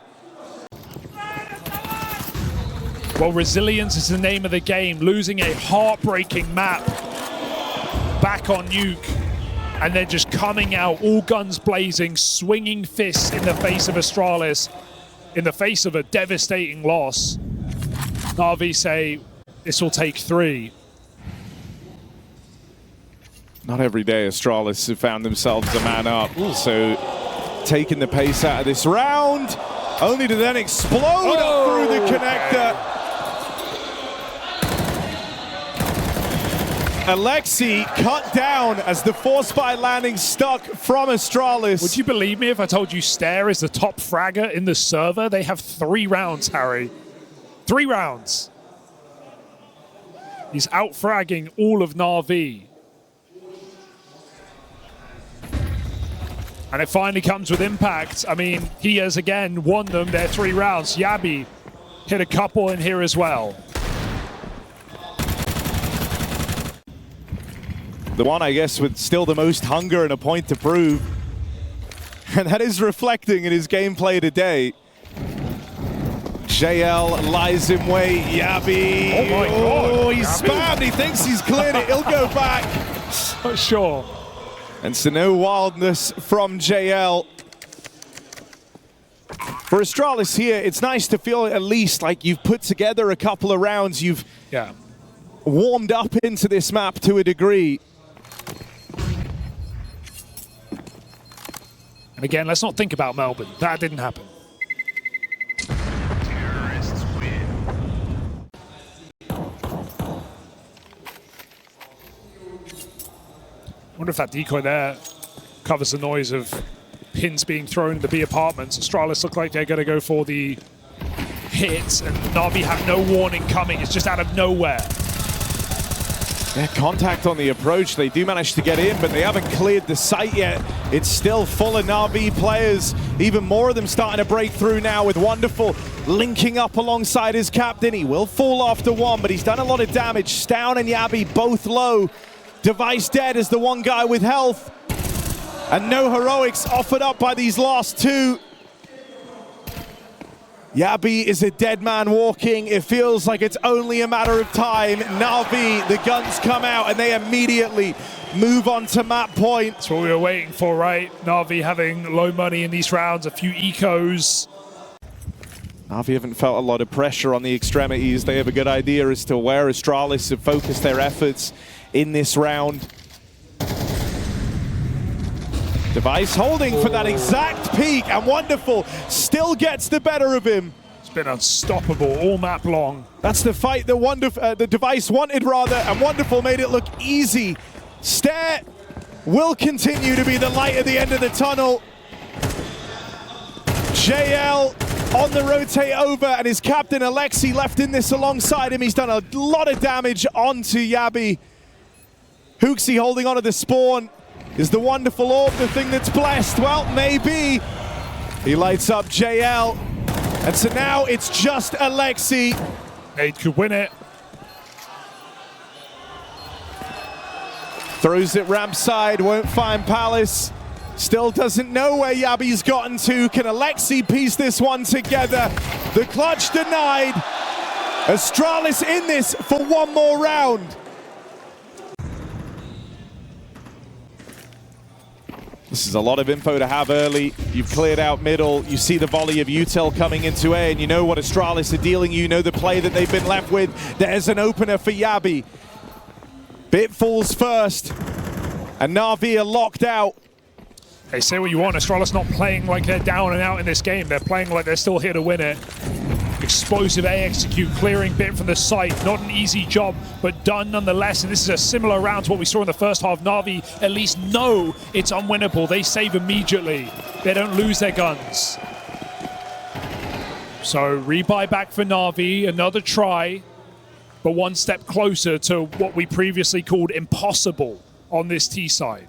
Well, resilience is the name of the game. Losing a heartbreaking map back on Nuke, and then just coming out all guns blazing, swinging fists in the face of Astralis, in the face of a devastating loss. NAVI say this will take 3. Not every day Astralis have found themselves a man up, so taking the pace out of this round, only to then explode up through the connector. Alexi cut down as the force by landing stuck from Astralis. Would you believe me if I told you Stair is the top fragger in the server? They have 3 rounds, Harry. 3 rounds. He's out-fragging all of NAVI. And it finally comes with impact. I mean, he has again won them their 3 rounds. Yabi hit a couple in here as well. The one, I guess, with still the most hunger and a point to prove. And that is reflecting in his gameplay today. JL lies in wait. Yabi. Oh my God. Oh, he's spammed. He thinks he's cleared it. He'll go back. Not sure. And so no wildness from JL. For Astralis here, it's nice to feel at least like you've put together a couple of rounds. You've warmed up into this map to a degree. And again, let's not think about Melbourne. That didn't happen. Terrorists win. Wonder if that decoy there covers the noise of pins being thrown in the B apartments. Astralis look like they're going to go for the hits, and NAVI have no warning coming. It's just out of nowhere. Yeah, contact on the approach. They do manage to get in, but they haven't cleared the site yet. It's still full of NAVI players. Even more of them starting to break through now, with Wonderful linking up alongside his captain. He will fall after one, but he's done a lot of damage. Stown and Yabi both low. Device dead as the one guy with health. And no heroics offered up by these last 2. Yabi is a dead man walking. It feels like it's only a matter of time. NAVI, the guns come out and they immediately move on to map point. That's what we were waiting for, right? NAVI having low money in these rounds, a few ecos. NAVI haven't felt a lot of pressure on the extremities. They have a good idea as to where Astralis have focused their efforts in this round. Device holding for that exact peak, and Wonderful still gets the better of him. It's been unstoppable all map long. That's the fight that the Device wanted, rather, and Wonderful made it look easy. Stair will continue to be the light at the end of the tunnel. JL on the rotate over, and his captain Alexi left in this alongside him. He's done a lot of damage onto Yabi. HOTU holding onto the spawn. Is the wonderful orb the thing that's blessed? Well, maybe. He lights up JL. And so now it's just Alexi. Nade could win it. Throws it ramp side, won't find Palace. Still doesn't know where Yabi's gotten to. Can Alexi piece this one together? The clutch denied. Astralis in this for one more round. This is a lot of info to have early. You've cleared out middle. You see the volley of Utel coming into A, and you know what Astralis are dealing. You know the play that they've been left with. There's an opener for Yabi. Bit falls first, and NAVI are locked out. Hey, say what you want, Astralis not playing like they're down and out in this game. They're playing like they're still here to win it. Explosive A execute, clearing bit from the site. Not an easy job, but done nonetheless. And this is a similar round to what we saw in the first half. NAVI at least know it's unwinnable. They save immediately. They don't lose their guns. So rebuy back for NAVI, another try, but one step closer to what we previously called impossible on this T side.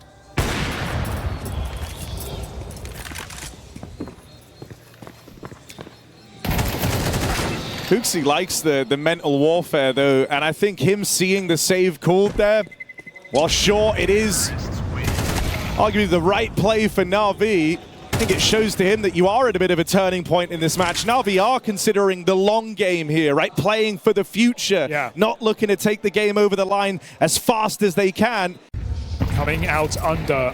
HOTU likes the mental warfare though, and I think him seeing the save called there, while sure it is arguably the right play for NAVI, I think it shows to him that you are at a bit of a turning point in this match. NAVI are considering the long game here, right? Playing for the future, not looking to take the game over the line as fast as they can. Coming out under.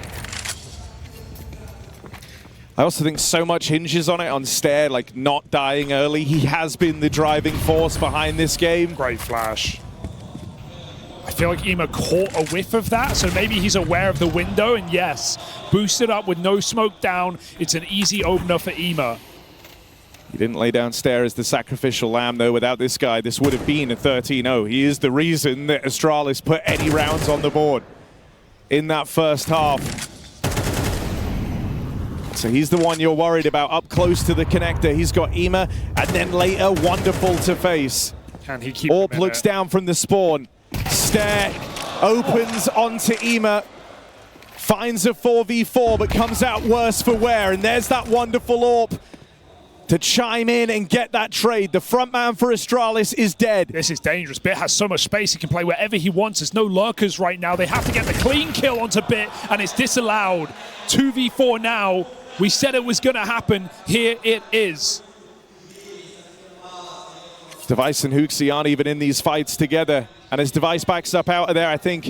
I also think so much hinges on it, on Stair, like not dying early. He has been the driving force behind this game. Great flash. I feel like Ema caught a whiff of that, so maybe he's aware of the window, and yes, boosted up with no smoke down. It's an easy opener for Ema. He didn't lay down Stair as the sacrificial lamb, though. Without this guy, this would have been a 13-0. He is the reason that Astralis put any rounds on the board in that first half. So he's the one you're worried about up close to the connector. He's got Ema, and then later, wonderful to face. Can he keep Orp looks down from the spawn. Stair opens onto Ema, finds a 4v4, but comes out worse for wear. And there's that wonderful Orp to chime in and get that trade. The front man for Astralis is dead. This is dangerous. Bit has so much space. He can play wherever he wants. There's no lurkers right now. They have to get the clean kill onto Bit, and it's disallowed. 2v4 now. We said it was going to happen. Here it is. Device and HOTU aren't even in these fights together. And as Device backs up out of there, I think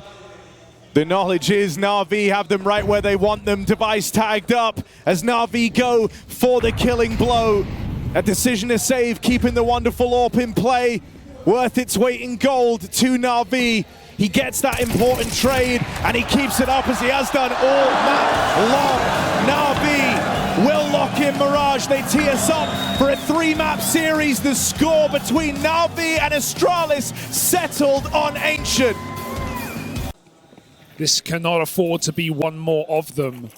the knowledge is NAVI have them right where they want them. Device tagged up as NAVI go for the killing blow. A decision to save, keeping the wonderful AWP in play. Worth its weight in gold to NAVI. He gets that important trade, and he keeps it up as he has done all map long. NAVI will lock in Mirage. They tee us up for a 3-map series. The score between NAVI and Astralis settled on Ancient. This cannot afford to be one more of them.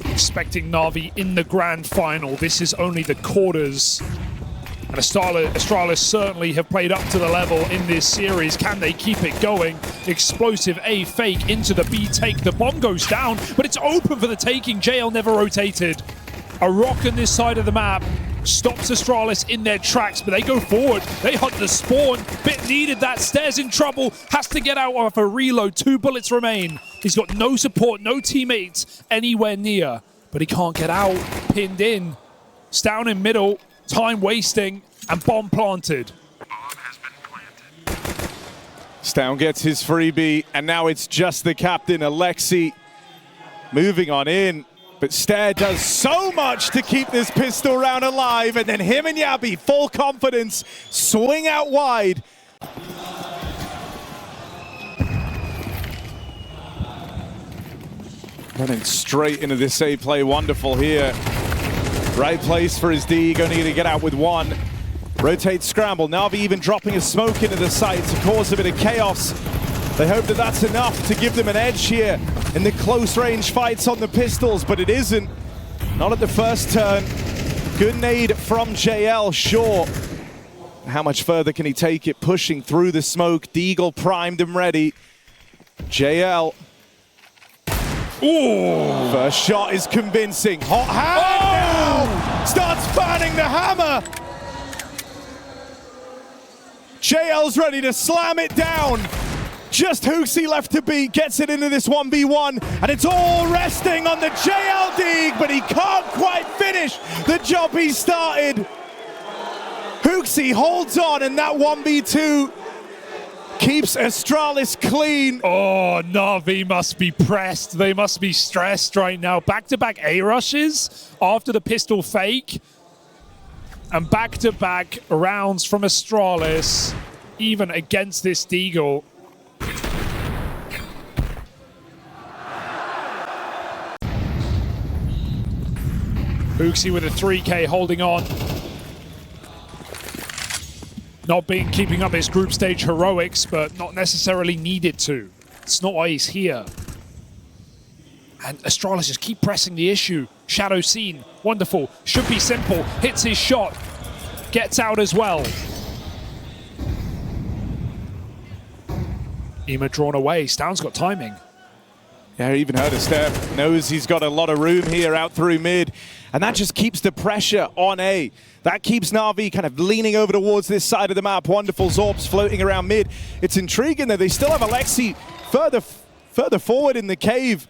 Expecting NAVI in the grand final. This is only the quarters. And Astralis certainly have played up to the level in this series. Can they keep it going? Explosive A fake into the B take. The bomb goes down, but it's open for the taking. JL never rotated. A rock on this side of the map stops Astralis in their tracks, but they go forward. They hunt the spawn. Bit needed that. Stairs in trouble. Has to get out of a reload. 2 bullets remain. He's got no support, no teammates anywhere near, but he can't get out. Pinned in. It's down in middle. Time wasting, and bomb planted. Stown gets his freebie, and now it's just the captain, Alexi, moving on in. But Stair does so much to keep this pistol round alive, and then him and Yabi, full confidence, swing out wide. Running straight into this save play, wonderful here. Right place for his D, going to need to get out with one. Rotate scramble, NAVI even dropping a smoke into the site to cause a bit of chaos. They hope that that's enough to give them an edge here in the close range fights on the pistols, but it isn't. Not at the first turn. Good nade from JL, sure. How much further can he take it? Pushing through the smoke, Deagle primed and ready. JL Ooh. First shot is convincing. Hot hand now! Starts fanning the hammer! JL's ready to slam it down. Just HOTU left to beat, gets it into this 1v1, and it's all resting on the JL ODDIK, but he can't quite finish the job he started. HOTU holds on, and that 1v2 keeps Astralis clean. Oh, NAVI must be pressed. They must be stressed right now. Back-to-back A rushes after the pistol fake, and back-to-back rounds from Astralis, even against this Deagle. HOTU with a 3K holding on. Not keeping up his group stage heroics, but not necessarily needed to. It's not why he's here. And Astralis just keep pressing the issue. Shadow seen, wonderful, should be simple, hits his shot, gets out as well. Ema drawn away, Stound's got timing. Yeah, even heard a step, knows he's got a lot of room here out through mid, and that just keeps the pressure on A. That keeps NAVI kind of leaning over towards this side of the map. Wonderful Zorbs floating around mid. It's intriguing that they still have Alexi further forward in the cave,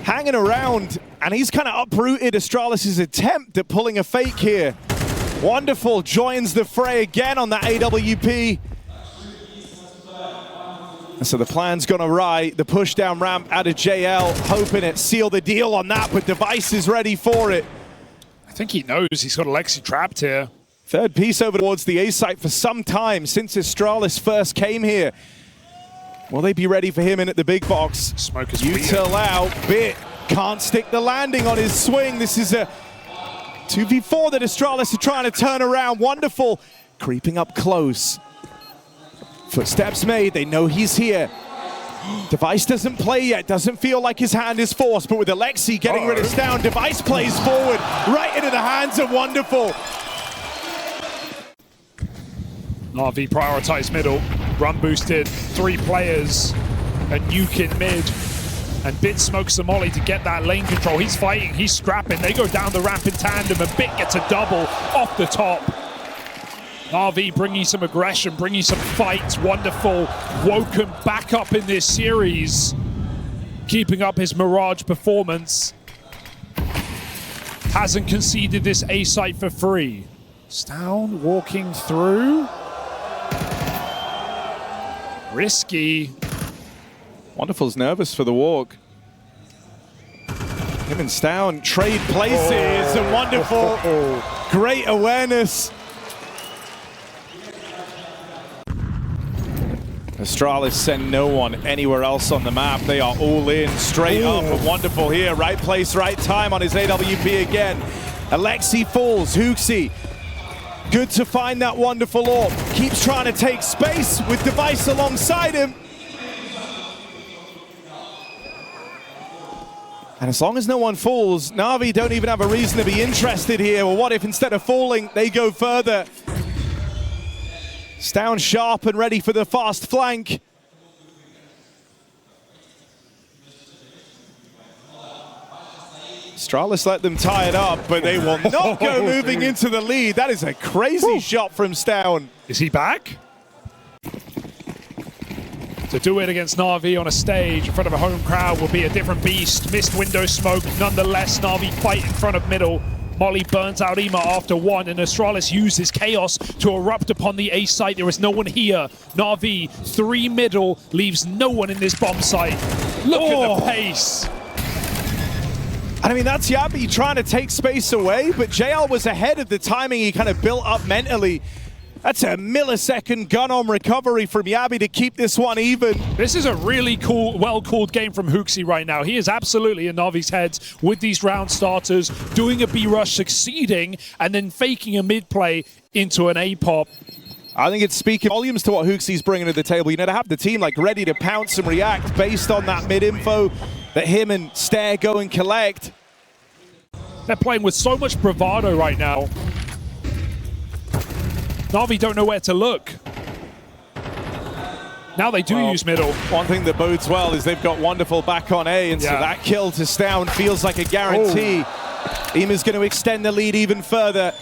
hanging around, and he's kind of uprooted Astralis' attempt at pulling a fake here. Wonderful, joins the fray again on that AWP. And so the plan's gone awry. The push down ramp out of JL, hoping it seal the deal on that, but Device is ready for it. I think he knows he's got Alexi trapped here. Third piece over towards the A site for some time since Astralis first came here. Will they be ready for him in at the big box? Smoke is Util out, Bit can't stick the landing on his swing. This is a 2v4 that Astralis are trying to turn around. Wonderful, creeping up close. Footsteps made, they know he's here. Device doesn't play yet, doesn't feel like his hand is forced, but with Alexi getting rid of Stound, Device plays forward, right into the hands of Wonderful. NAVI prioritized middle, run boosted, 3 players, a nuke in mid, and Bit smokes the molly to get that lane control. He's fighting, he's scrapping, they go down the ramp in tandem, and Bit gets a double off the top. NAVI bringing some aggression, bringing some fights. Wonderful. Woken back up in this series. Keeping up his Mirage performance. Hasn't conceded this A site for free. Stound walking through. Risky. Wonderful's nervous for the walk. Him and Stound trade places, and Wonderful. Great awareness. Astralis send no one anywhere else on the map. They are all in, straight up, and Wonderful here. Right place, right time on his AWP again. Alexi falls, HOTU. Good to find that Wonderful orb. Keeps trying to take space with Device alongside him. And as long as no one falls, NAVI don't even have a reason to be interested here. Well, what if instead of falling, they go further? Stound sharp and ready for the fast flank. Astralis let them tie it up, but they will not go moving into the lead. That is a crazy shot from Stound. Is he back? To do it against NAVI on a stage in front of a home crowd will be a different beast. Missed window smoke, nonetheless, NAVI fight in front of middle. Molly burns out Ema after 1, and Astralis uses Chaos to erupt upon the A site. There is no one here. NAVI, 3 middle, leaves no one in this bomb site. Look at the pace. And I mean, that's Yabi trying to take space away, but JL was ahead of the timing he kind of built up mentally. That's a millisecond gun on recovery from Yabi to keep this one even. This is a really cool, well-called game from HOTU right now. He is absolutely in NAVI's heads with these round starters, doing a B-rush, succeeding, and then faking a mid-play into an A-pop. I think it's speaking volumes to what HOTU's bringing to the table. You know, to have the team like ready to pounce and react based on that mid-info that him and Stare go and collect. They're playing with so much bravado right now. NAVI don't know where to look. Now they do use middle. One thing that bodes well is they've got Wonderful back on A, and so that kill to Stown feels like a guarantee. Ima's going to extend the lead even further,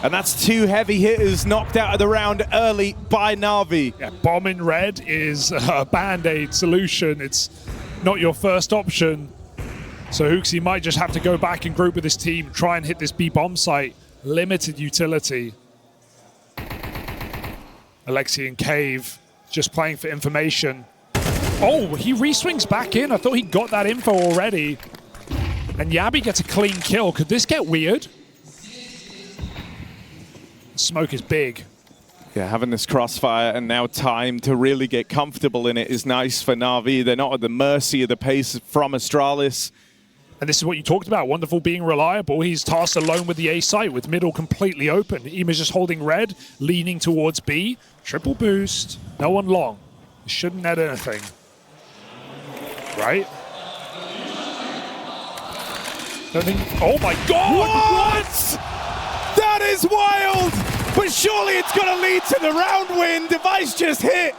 and that's 2 heavy hitters knocked out of the round early by NAVI. Yeah, bomb in red is a band-aid solution. It's not your first option. So HOTU might just have to go back and group with his team, try and hit this B bomb site. Limited utility. Alexi and Cave just playing for information. Oh, he re-swings back in. I thought he got that info already. And Yabi gets a clean kill. Could this get weird? Smoke is big. Yeah, having this crossfire and now time to really get comfortable in it is nice for NAVI. They're not at the mercy of the pace from Astralis. And this is what you talked about, Wonderful being reliable. He's tasked alone with the A site, with middle completely open. Ima's just holding red, leaning towards B. Triple boost, no one long. Shouldn't net anything. Right? Don't think, oh my God! What? That is wild! But surely it's gonna lead to the round win. Device just hit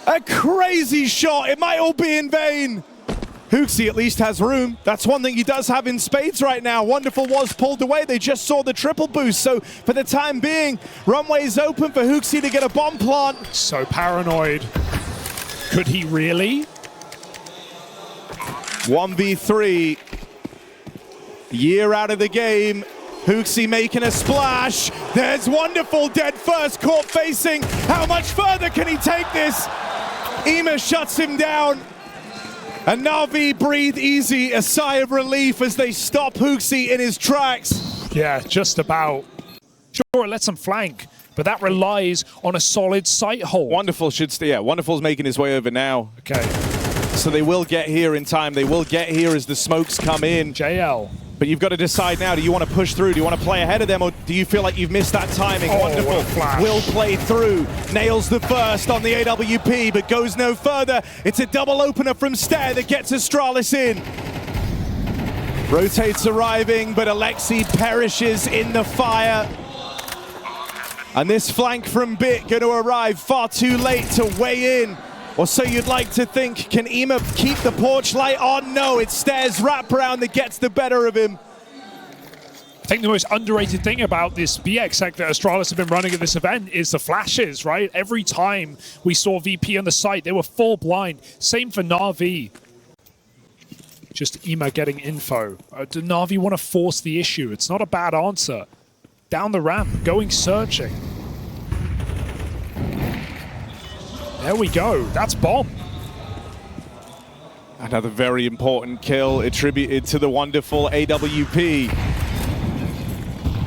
a crazy shot. It might all be in vain. HOTU at least has room. That's one thing he does have in spades right now. Wonderful was pulled away. They just saw the triple boost. So for the time being, runway's open for HOTU to get a bomb plant. So paranoid. Could he really? 1v3. Year out of the game. HOTU making a splash. There's Wonderful dead first, caught facing. How much further can he take this? Ima shuts him down. And NAVI breathe easy, a sigh of relief as they stop HOTU in his tracks. Yeah, just about. Sure, it lets him flank, but that relies on a solid sight hold. Wonderful should stay. Yeah, Wonderful's making his way over now. Okay. So they will get here in time. They will get here as the smokes come in. JL. But you've got to decide now, do you want to push through? Do you want to play ahead of them, or do you feel like you've missed that timing? Wonderful will play through. Nails the first on the AWP, but goes no further. It's a double opener from Stair that gets Astralis in. Rotates arriving, but Alexi perishes in the fire. And this flank from Bit going to arrive far too late to weigh in. Or so you'd like to think. Can Ima keep the porch light on? No, it's Stair's wraparound that gets the better of him. I think the most underrated thing about this BX sec that Astralis have been running at this event is the flashes, right? Every time we saw VP on the site, they were full blind. Same for NAVI. Just Ima getting info. Do NAVI want to force the issue? It's not a bad answer. Down the ramp, going searching. There we go. That's bomb. Another very important kill attributed to the Wonderful AWP.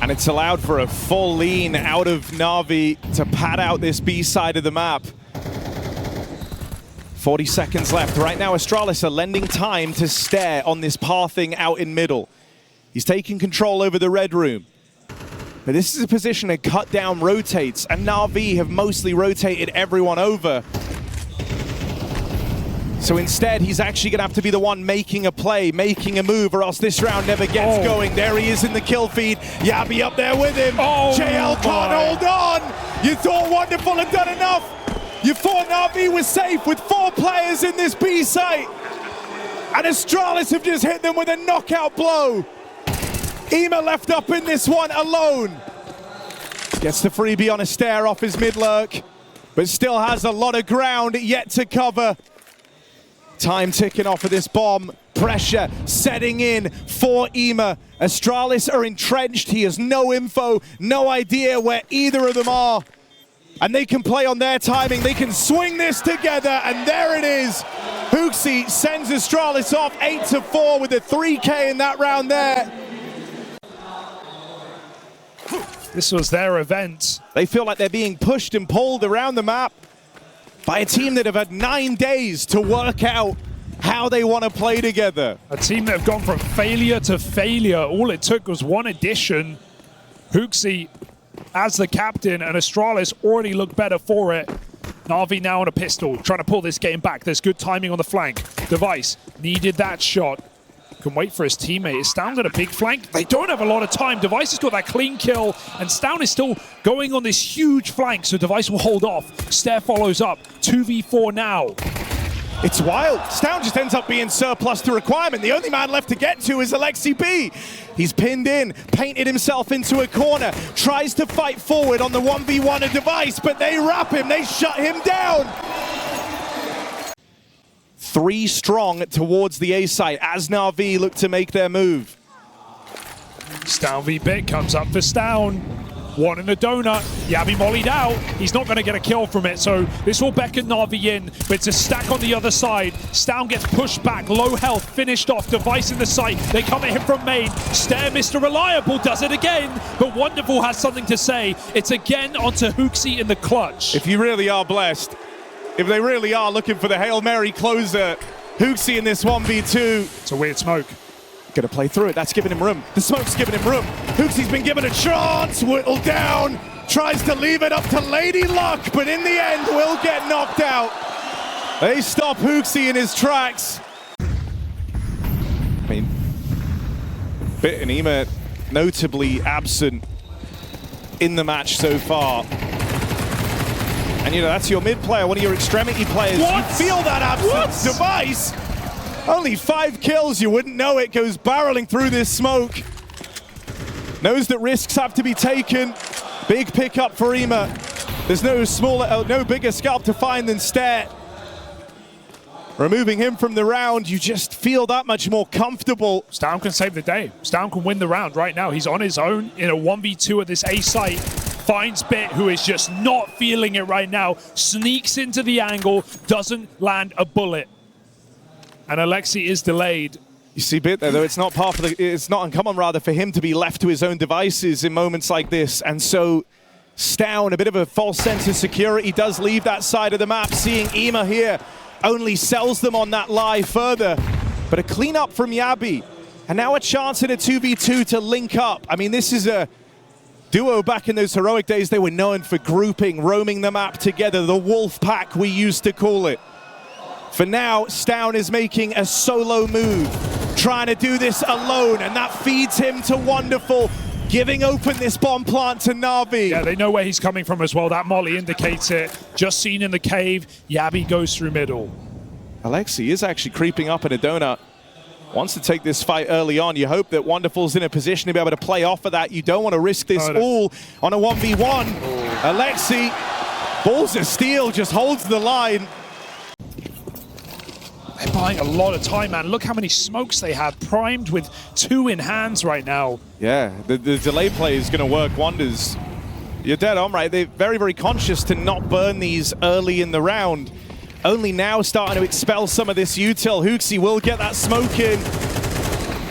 And it's allowed for a full lean out of NAVI to pad out this B side of the map. 40 seconds left. Right now, Astralis are lending time to Stare on this pathing out in middle. He's taking control over the red room. But this is a position that cut down rotates, and NAVI have mostly rotated everyone over. So instead, he's actually going to have to be the one making a play, making a move, or else this round never gets going. There he is in the kill feed. Yabi up there with him. JL can't hold on. You thought Wonderful had done enough. You thought NAVI was safe with 4 players in this B site. And Astralis have just hit them with a knockout blow. Ima left up in this one alone. Gets the freebie on a Stare off his mid-lurk, but still has a lot of ground yet to cover. Time ticking off of this bomb. Pressure setting in for Ima. Astralis are entrenched. He has no info, no idea where either of them are. And they can play on their timing. They can swing this together, and there it is. HOTU sends Astralis off 8-4 with a 3K in that round there. This was their event. They feel like they're being pushed and pulled around the map by a team that have had 9 days to work out how they want to play together. A team that have gone from failure to failure. All it took was one addition. HOTU as the captain, and Astralis already looked better for it. NAVI now on a pistol, trying to pull this game back. There's good timing on the flank. Device needed that shot. can wait for his teammate. Is Stown got a big flank? They don't have a lot of time. Device has got that clean kill, and Stown is still going on this huge flank, so Device will hold off. Stare follows up. 2v4 now. It's wild. Stown just ends up being surplus to requirement. The only man left to get to is Alexi B. He's pinned in, painted himself into a corner, tries to fight forward on the 1v1 of Device, but they wrap him, they shut him down. 3 strong towards the A site as NAVI look to make their move. Stown v Bit comes up for Stown. 1 in a donut. Yabi mollied out. He's not going to get a kill from it, so this will beckon NAVI in, but it's a stack on the other side. Stown gets pushed back, low health, finished off. Device in the site. They come at him from main. Stare, Mr. Reliable, does it again, but Wonderful has something to say. It's again onto HOTU in the clutch. If you really are blessed, if they really are looking for the Hail Mary closer, HOTU in this 1v2. It's a weird smoke. Gonna play through it, that's giving him room. The smoke's giving him room. HOTU's been given a chance, whittled down, tries to leave it up to Lady Luck, but in the end will get knocked out. They stop HOTU in his tracks. I mean, Bit and Ema notably absent in the match so far. And you know, that's your mid player, one of your extremity players. What? You feel that absence. What? Device. Only 5 kills, you wouldn't know it, goes barreling through this smoke. Knows that risks have to be taken. Big pickup for Ema. There's no bigger scalp to find than Stare. Removing him from the round, you just feel that much more comfortable. Stown can save the day. Stown can win the round right now. He's on his own in a 1v2 at this A site. Finds Bit, who is just not feeling it right now. Sneaks into the angle, doesn't land a bullet. And Alexi is delayed. You see Bit there, though, it's not uncommon rather for him to be left to his own devices in moments like this. And so Stown, a bit of a false sense of security, does leave that side of the map. Seeing Ema here only sells them on that lie further. But a cleanup from Yabi. And now a chance in a 2v2 to link up. I mean, this is a duo back in those heroic days. They were known for grouping, roaming the map together. The wolf pack, we used to call it. For now, Stown is making a solo move, trying to do this alone, and that feeds him to Wonderful, giving open this bomb plant to NAVI. Yeah, they know where he's coming from as well. That molly indicates it. Just seen in the cave, Yabi goes through middle. Alexi is actually creeping up in a donut. Wants to take this fight early on. You hope that Wonderful's in a position to be able to play off of that. You don't want to risk this all on a 1v1. Alexi, balls of steel, just holds the line. They're buying a lot of time, man. Look how many smokes they have, primed with 2 in hands right now. Yeah, the delay play is going to work wonders. You're dead on, right? They're very, very conscious to not burn these early in the round. Only now starting to expel some of this util. HOTU will get that smoke in.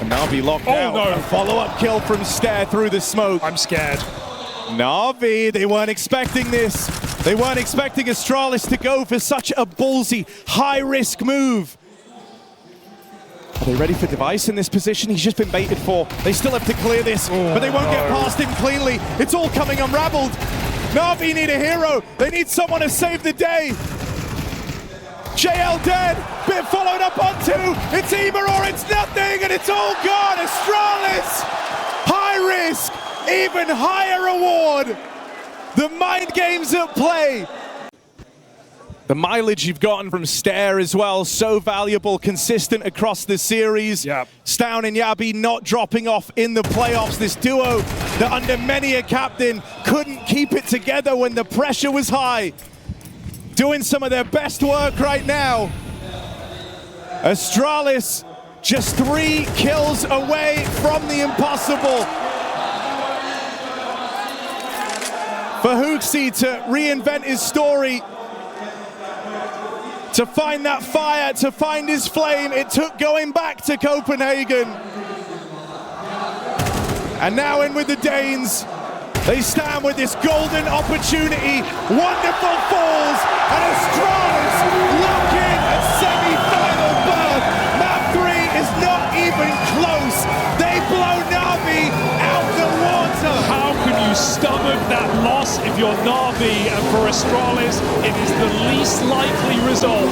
And NAVI locked out. No. A follow-up kill from Stare through the smoke. I'm scared. NAVI, they weren't expecting this. They weren't expecting Astralis to go for such a ballsy, high-risk move. Are they ready for Device in this position? He's just been baited for. They still have to clear this, but they won't get past him cleanly. It's all coming unraveled. NAVI need a hero. They need someone to save the day. JL dead. Bit followed up on 2. It's Ema or it's nothing, and it's all gone. Astralis. High risk, even higher reward. The mind games at play. The mileage you've gotten from Stare as well, so valuable, consistent across the series. Yep. Stown and Yabi not dropping off in the playoffs. This duo that under many a captain couldn't keep it together when the pressure was high. Doing some of their best work right now. Astralis just 3 kills away from the impossible. For HOTU to reinvent his story, to find that fire, to find his flame, it took going back to Copenhagen. And now in with the Danes. They stand with this golden opportunity. Wonderful falls, and Astralis lock in a semi-final berth. Map 3 is not even close. They blow NAVI out the water. How can you stomach that loss if you're NAVI? And for Astralis, it is the least likely result.